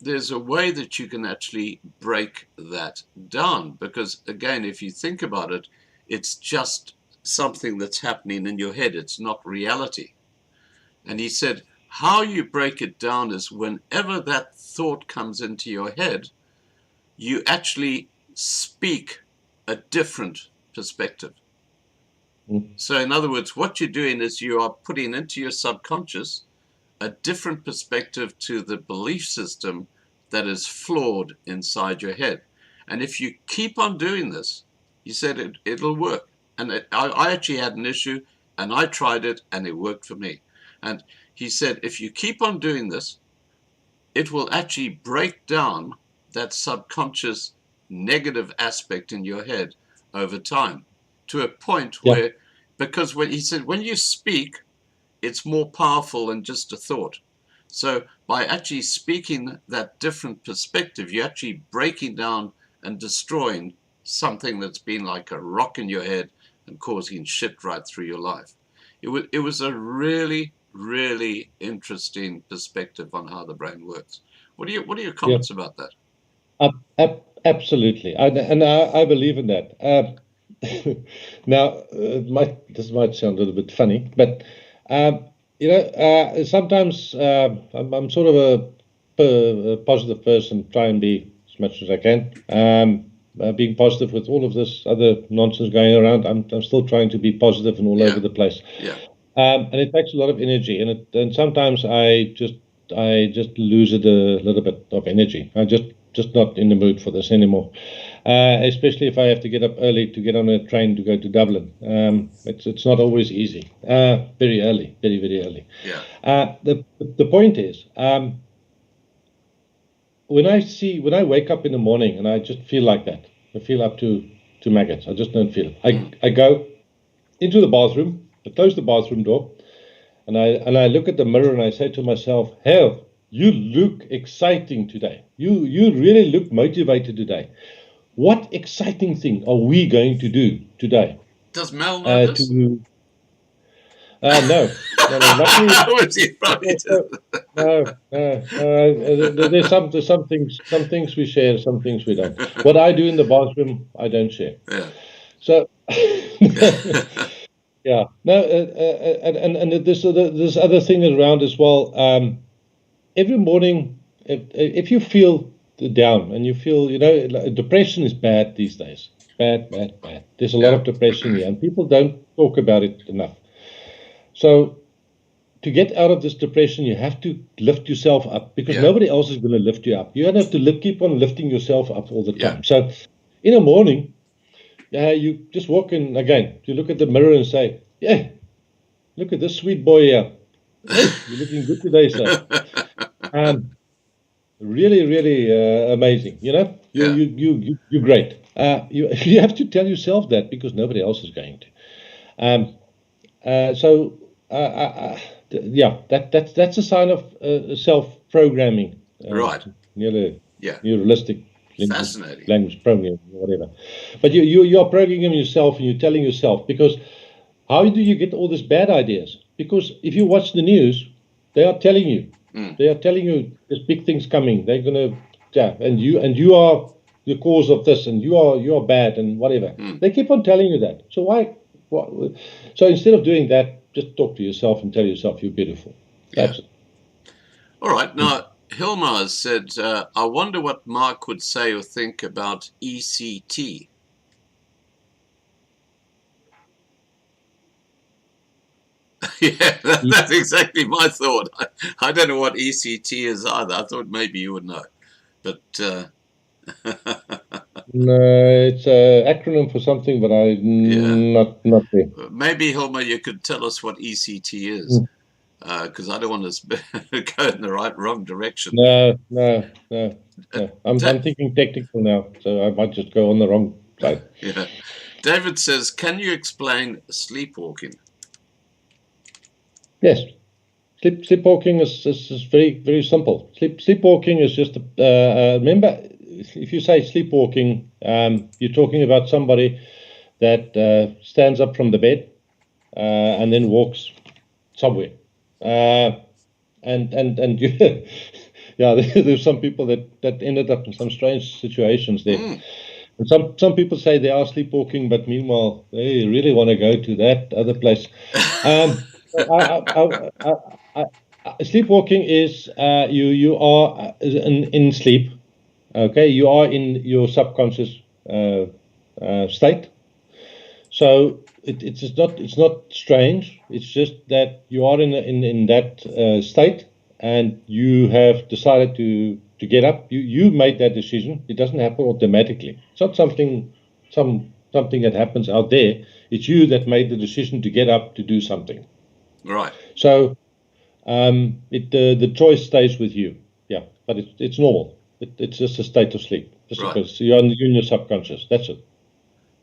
there's a way that you can actually break that down, because again, if you think about it, it's just something that's happening in your head. It's not reality. And he said, how you break it down is whenever that thought comes into your head, you actually speak a different perspective. So in other words, what you're doing is you are putting into your subconscious a different perspective to the belief system that is flawed inside your head. And if you keep on doing this, he said it'll work. And I actually had an issue, and I tried it, and it worked for me. And he said, if you keep on doing this, it will actually break down that subconscious negative aspect in your head over time, to a point where, because when he said, when you speak, it's more powerful than just a thought. So by actually speaking that different perspective, you're actually breaking down and destroying something that's been like a rock in your head and causing shit right through your life. It was a really, really interesting perspective on how the brain works. What are your comments about that? Absolutely, I believe in that. Now, this might sound a little bit funny, but sometimes I'm sort of a positive person, try and be as much as I can. Being positive with all of this other nonsense going around, I'm still trying to be positive and all over the place. Yeah. And it takes a lot of energy, and sometimes I just lose it a little bit of energy. I'm just not in the mood for this anymore. Especially if I have to get up early to get on a train to go to Dublin. It's not always easy. Very early, very, very early. Yeah. The point is, when I wake up in the morning and I just feel like that, I feel up to maggots. I just don't feel it. I go into the bathroom, I close the bathroom door, and I look at the mirror and I say to myself, hell, you look exciting today. You really look motivated today. What exciting thing are we going to do today? Does Mel know this? No. Luckily, there's some things we share, some things we don't. What I do in the bathroom, I don't share. Yeah. So, yeah. No, and this other thing around as well. Every morning, if you feel down and you feel, depression is bad these days. Bad. There's a lot of depression here, and people don't talk about it enough. So to get out of this depression, you have to lift yourself up, because nobody else is going to lift you up. You have to keep on lifting yourself up all the time. So in the morning, you just walk in again. You look at the mirror and say, yeah, look at this sweet boy here. Hey, you're looking good today, sir. Really, really amazing. You're great. You have to tell yourself that, because nobody else is going to. That's a sign of self-programming. Right. Neuralistic Fascinating. language programming, or whatever. But you are programming yourself, and you're telling yourself, because how do you get all these bad ideas? Because if you watch the news, they are telling you. They are telling you there's big things coming. They're gonna, and you are the cause of this, and you are bad, and whatever. They keep on telling you that. So why? So instead of doing that, just talk to yourself and tell yourself you're beautiful. That's it. All right. Now, Hilmar has said, I wonder what Mark would say or think about ECT. Yeah, that's exactly my thought. I don't know what ECT is either. I thought maybe you would know. But no, it's an acronym for something, but I'm not there. Maybe, Hilma, you could tell us what ECT is, because I don't want to go in the wrong direction. No. I'm thinking technical now, so I might just go on the wrong side. Yeah. David says, can you explain sleepwalking? Yes. Sleepwalking is very, very simple. Sleepwalking is just, remember, if you say sleepwalking, you're talking about somebody that stands up from the bed and then walks somewhere. And yeah, there's some people that ended up in some strange situations there. Mm. And some people say they are sleepwalking, but meanwhile they really want to go to that other place. Sleepwalking is you are in sleep. Okay, you are in your subconscious state. So it's not strange. It's just that you are in that state, and you have decided to get up. You made that decision. It doesn't happen automatically. It's not something that happens out there. It's you that made the decision to get up to do something. Right. So the choice stays with you. Yeah, but it's normal. It's just a state of sleep. Just Right. because you're in your subconscious. That's it.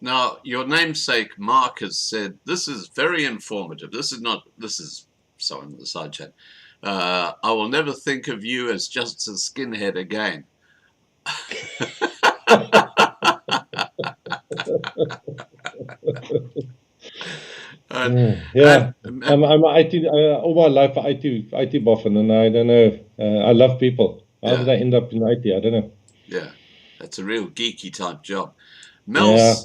Now, your namesake Mark has said this is very informative. This is sorry, in the side chat. I will never think of you as just a skinhead again. Yeah, and I'm a IT all my life a IT buff, and I don't know. I love people. How did yeah, I end up in IT? I don't know. yeah, that's a real geeky type job. Yeah.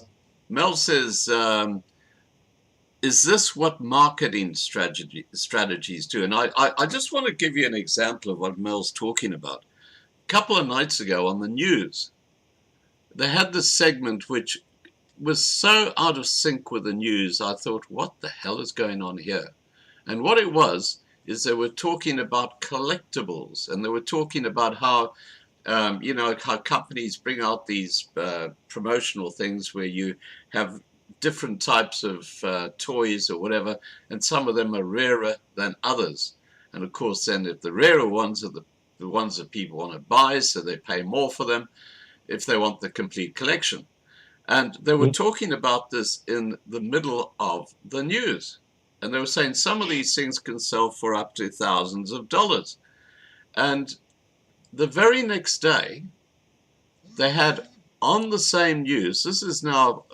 Mel says, is this what marketing strategies do? And I just want to give you an example of what Mel's talking about. A couple of nights ago on the news, they had this segment which was so out of sync with the news. I thought, what the hell is going on here? And what it was is they were talking about collectibles, and they were talking about how how companies bring out these promotional things where you have different types of toys or whatever, and some of them are rarer than others. And of course, then if the rarer ones are the ones that people want to buy, so they pay more for them if they want the complete collection. And they were talking about this in the middle of the news. And they were saying some of these things can sell for up to thousands of dollars. And the very next day, they had on the same news, this is now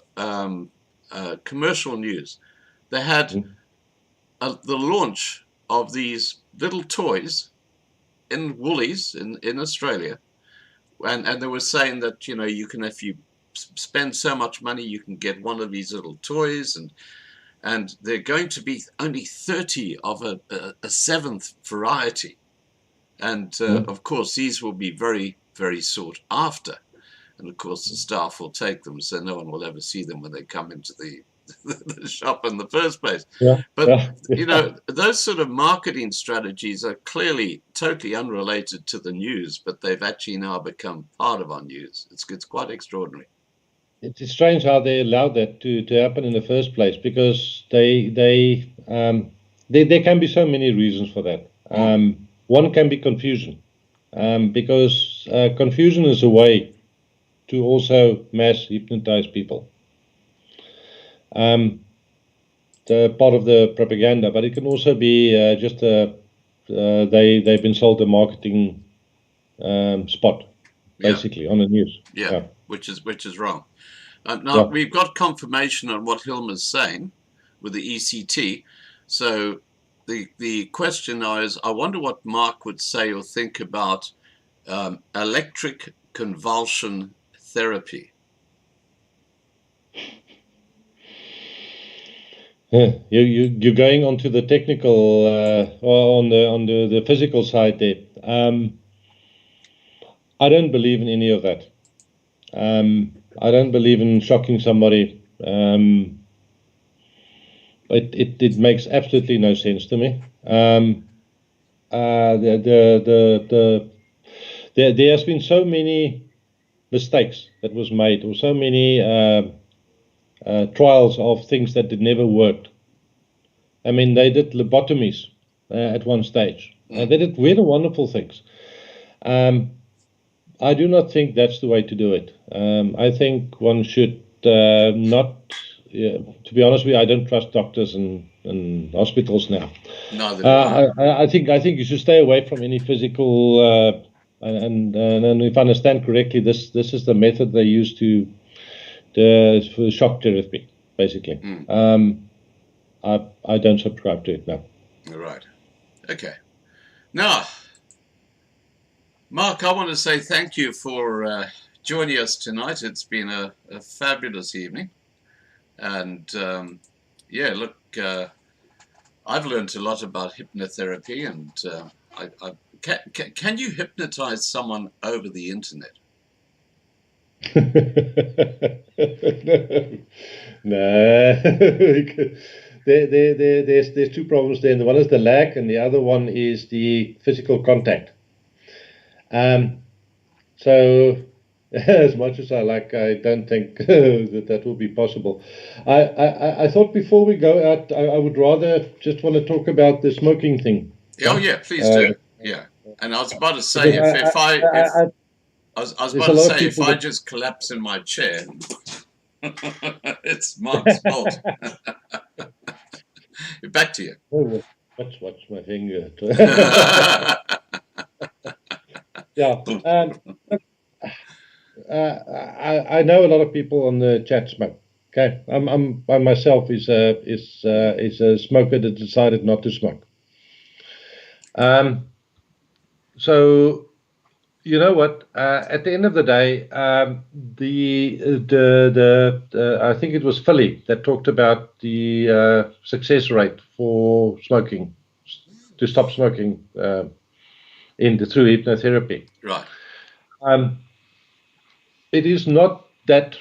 commercial news, they had the launch of these little toys in Woolies in Australia. And they were saying that, you can, if you spend so much money, you can get one of these little toys, and they're going to be only 30 of a seventh variety. And of course, these will be very, very sought after. And of course, the staff will take them, so no one will ever see them when they come into the shop in the first place. Yeah. But, Yeah. those sort of marketing strategies are clearly totally unrelated to the news, but they've actually now become part of our news. It's quite extraordinary. It's strange how they allowed that to happen in the first place, because there can be so many reasons for that. One can be confusion, because confusion is a way to also mass hypnotize people. The part of the propaganda, but it can also be just they've been sold a marketing spot, basically, on the news. Yeah. Which is wrong. Now, Yeah. we've got confirmation on what Hilma's saying with the ECT. So the question now is, I wonder what Mark would say or think about electric convulsion therapy. You're going onto the technical, or on the physical side there. I don't believe in any of that. I don't believe in shocking somebody. It makes absolutely no sense to me. There has been so many mistakes that was made, or so many trials of things that never worked. I mean, they did lobotomies at one stage. They did really wonderful things. I do not think that's the way to do it. I think one should not. To be honest with you, I don't trust doctors and hospitals now. Neither do I. I think you should stay away from any physical. And if I understand correctly, this is the method they use for shock therapy, basically. I don't subscribe to it now. All right. Okay. Now, Mark, I want to say thank you for joining us tonight. It's been a fabulous evening. And yeah, look, I've learned a lot about hypnotherapy, and can you hypnotize someone over the internet? No. There's two problems there. And one is the lag, and the other one is the physical contact. So, as much as I don't think that will be possible. I thought before we go out, I would rather just want to talk about the smoking thing. Oh yeah, please do. Yeah, and I was about to say if I just collapse in my chair, it's Mark's fault. Back to you. Oh, watch my finger. Yeah. I know a lot of people on the chat smoke. Okay, I myself is a smoker that decided not to smoke. So you know what? At the end of the day, I think it was Philly that talked about the success rate for smoking, to stop smoking through hypnotherapy. Right. It is not that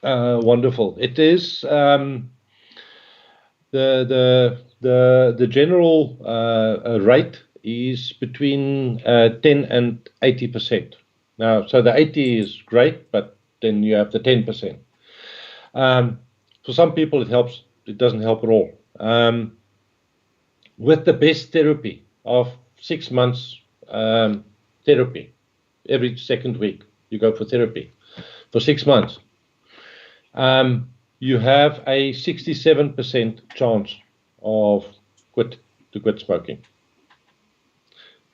wonderful. It is the general rate is between 10 and 80%. Now, so the 80 is great, but then you have the 10%. For some people, it helps. It doesn't help at all. With the best therapy of 6 months therapy, every second week you go for therapy for 6 months, you have a 67% chance of quit smoking.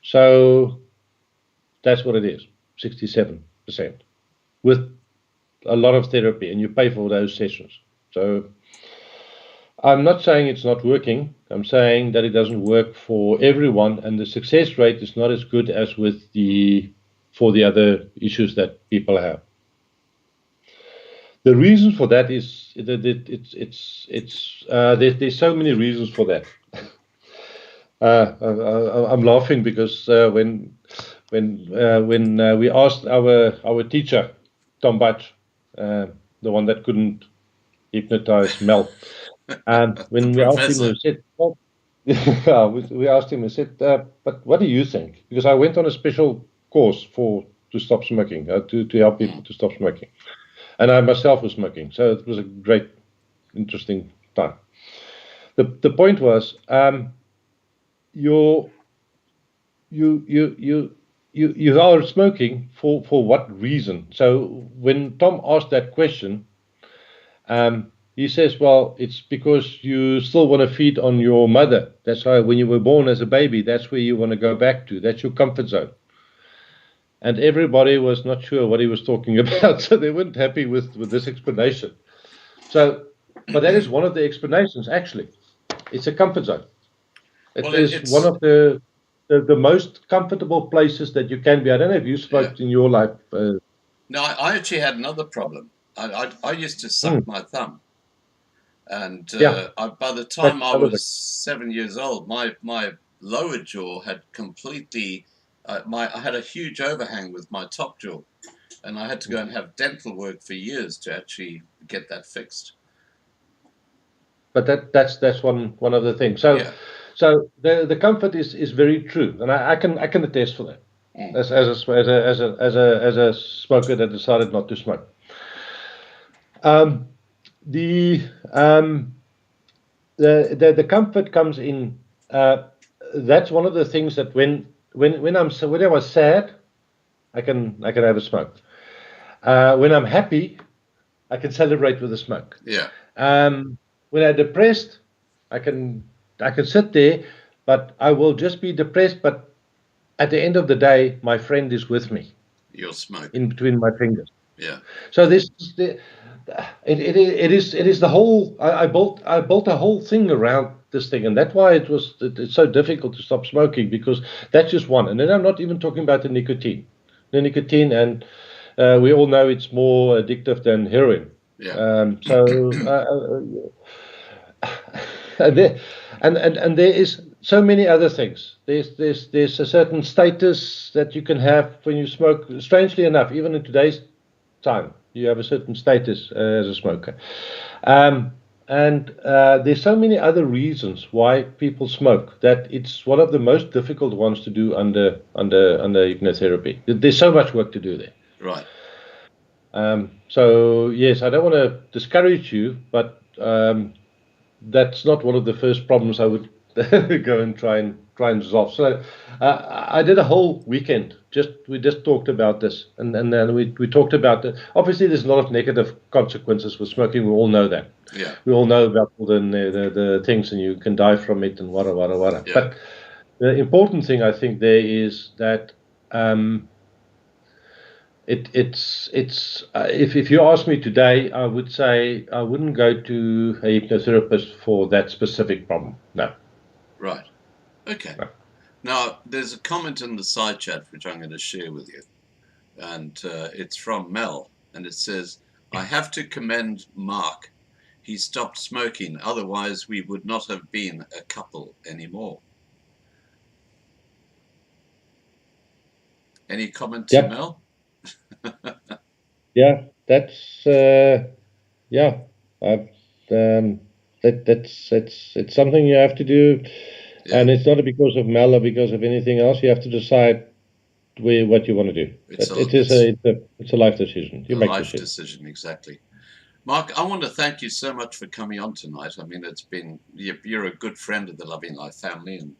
So that's what it is, 67%, with a lot of therapy, and you pay for those sessions. So I'm not saying it's not working. I'm saying that it doesn't work for everyone, and the success rate is not as good as for the other issues that people have. The reason for that is that there's so many reasons for that. I'm laughing because when we asked our teacher, Tom Batch, the one that couldn't hypnotize Mel, and when we asked him, we said, well, we asked him, we said, but what do you think? Because I went on a special course to stop smoking, to help people to stop smoking, and I myself was smoking, so it was a great, interesting time. The point was, you are smoking for what reason? So when Tom asked that question, he says, well, it's because you still want to feed on your mother. That's why when you were born as a baby, that's where you want to go back to. That's your comfort zone. And everybody was not sure what he was talking about, so they weren't happy with this explanation. So, but that is one of the explanations, actually. It's a comfort zone. It is one of the most comfortable places that you can be. I don't know if you smoked in your life. No, I actually had another problem. I used to suck my thumb, and by the time I was 7 years old, my lower jaw had completely. I had a huge overhang with my top jaw, and I had to go and have dental work for years to actually get that fixed. But that's one of the things. So. Yeah. So the comfort is very true, and I can attest for that. As a smoker that decided not to smoke. The comfort comes in. That's one of the things that when I was sad, I can have a smoke. When I'm happy, I can celebrate with a smoke. Yeah. When I'm depressed, I can sit there, but I will just be depressed. But at the end of the day, my friend is with me. You'll smoke in between my fingers. Yeah. So it is the whole. I built a whole thing around this thing, and that's why it's so difficult to stop smoking, because that's just one. And then I'm not even talking about the nicotine. The nicotine, and we all know it's more addictive than heroin. Yeah. And there is so many other things. There's a certain status that you can have when you smoke. Strangely enough, even in today's time, you have a certain status as a smoker. And there's so many other reasons why people smoke that it's one of the most difficult ones to do under hypnotherapy. There's so much work to do there. Right. So yes, I don't want to discourage you, but that's not one of the first problems I would go and try and resolve. So I did a whole weekend. We just talked about this, and then we talked about obviously there's a lot of negative consequences with smoking. We all know that. Yeah. We all know about all the things, and you can die from it and wada. Yeah. But the important thing I think there is that it's if you ask me today, I would say I wouldn't go to a hypnotherapist for that specific problem. No. Right. Okay. No. Now, there's a comment in the side chat which I'm going to share with you, and it's from Mel, and it says, "I have to commend Mark. He stopped smoking, otherwise we would not have been a couple anymore." Any comment to Mel? Yeah, that's yeah. It's something you have to do, and it's not because of Mel or because of anything else. You have to decide what you want to do. It's a life decision. You make a life decision, exactly. Mark, I want to thank you so much for coming on tonight. I mean, you're a good friend of the Loving Life family, and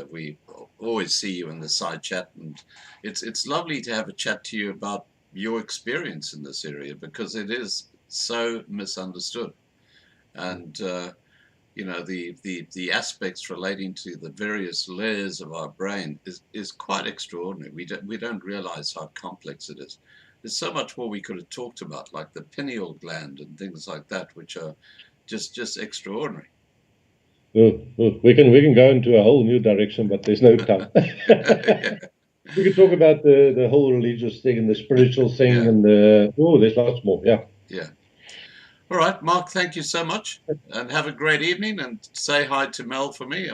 we always see you in the side chat, and it's lovely to have a chat to you about your experience in this area, because it is so misunderstood, and you know, the aspects relating to the various layers of our brain is quite extraordinary. We don't realize how complex it is. There's so much more we could have talked about, like the pineal gland and things like that, which are just extraordinary. We can go into a whole new direction, but there's no time. We could talk about the whole religious thing and the spiritual thing, and there's lots more. Yeah. All right, Mark, thank you so much, and have a great evening, and say hi to Mel for me.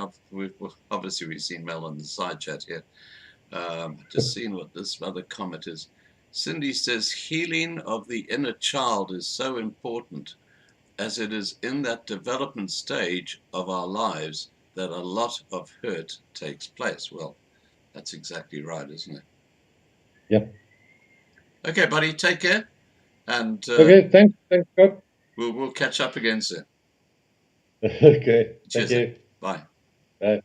Obviously, we've seen Mel on the side chat here. Just seeing what this other comment is. Cindy says, healing of the inner child is so important, as it is in that development stage of our lives that a lot of hurt takes place. Well, that's exactly right, isn't it? Yeah. Okay, buddy, take care. And okay, thanks, Scott. We'll catch up again soon. Okay, cheers. Thank you. Bye. Bye.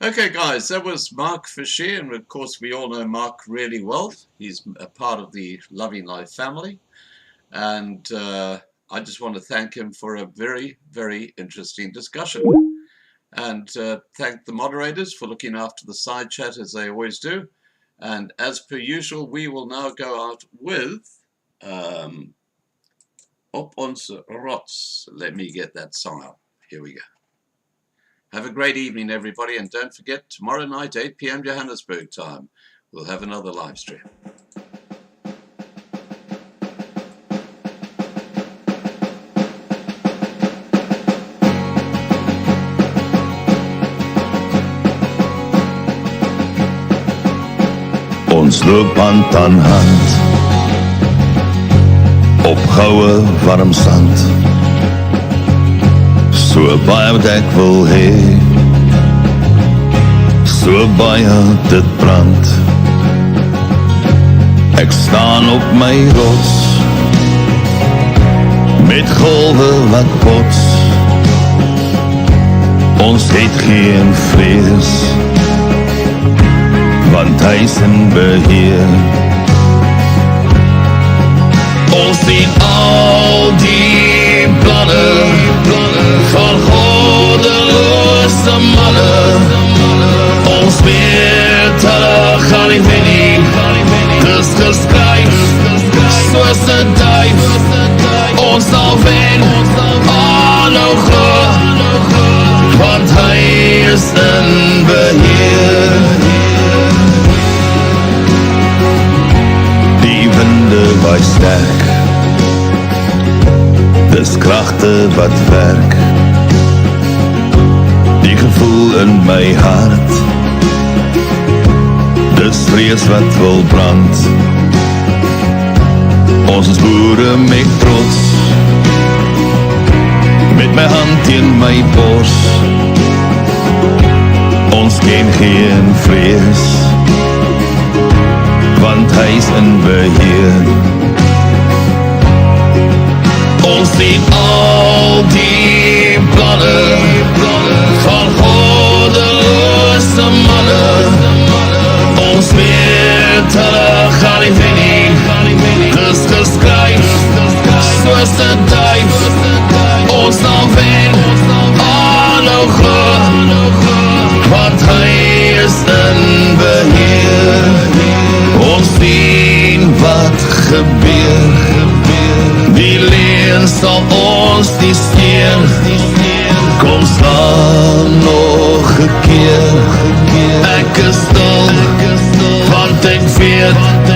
Okay, guys, that was Mark Fouche, and of course we all know Mark really well. He's a part of the Loving Life family, and I just want to thank him for a very, very interesting discussion, and thank the moderators for looking after the side chat as they always do. And as per usual, we will now go out with Op Onze Rots. Let me get that song up. Here we go. Have a great evening, everybody, and don't forget, tomorrow night, 8 p.m. Johannesburg time, we'll have another live stream. Ons loop hand aan hand op goue warm sand, so baie wat ek wil hê, so baie dit brand. Ek staan op my rots met golwe wat bots. Ons het geen vrees, want hy is in beheer. Ons sien al die planne van goddeloze manne. Ons weet hulle gaan nie wen nie. Dis geskryf soos 'n duif. Ons sal wen, aanhou glo. is in beheer. Die winde waai sterk, dis kragte wat werk. Die gevoel in my hart, dis vrees wat wil brand. Ons is boere met trots, met my hand teen my bors. Ons ken geen vrees, want hy is in beheer. Ons sien al die planne van goddelose manne. Ons weet hulle gaan nie wen nie, dis geskryf soos 'n duif. Ons sal wen, aanhou glo, want hy is in beheer. Ons sien wat gebeur, die leuen sal ons nie steur. Kom staan nog 'n keer, ek is stil, want ek weet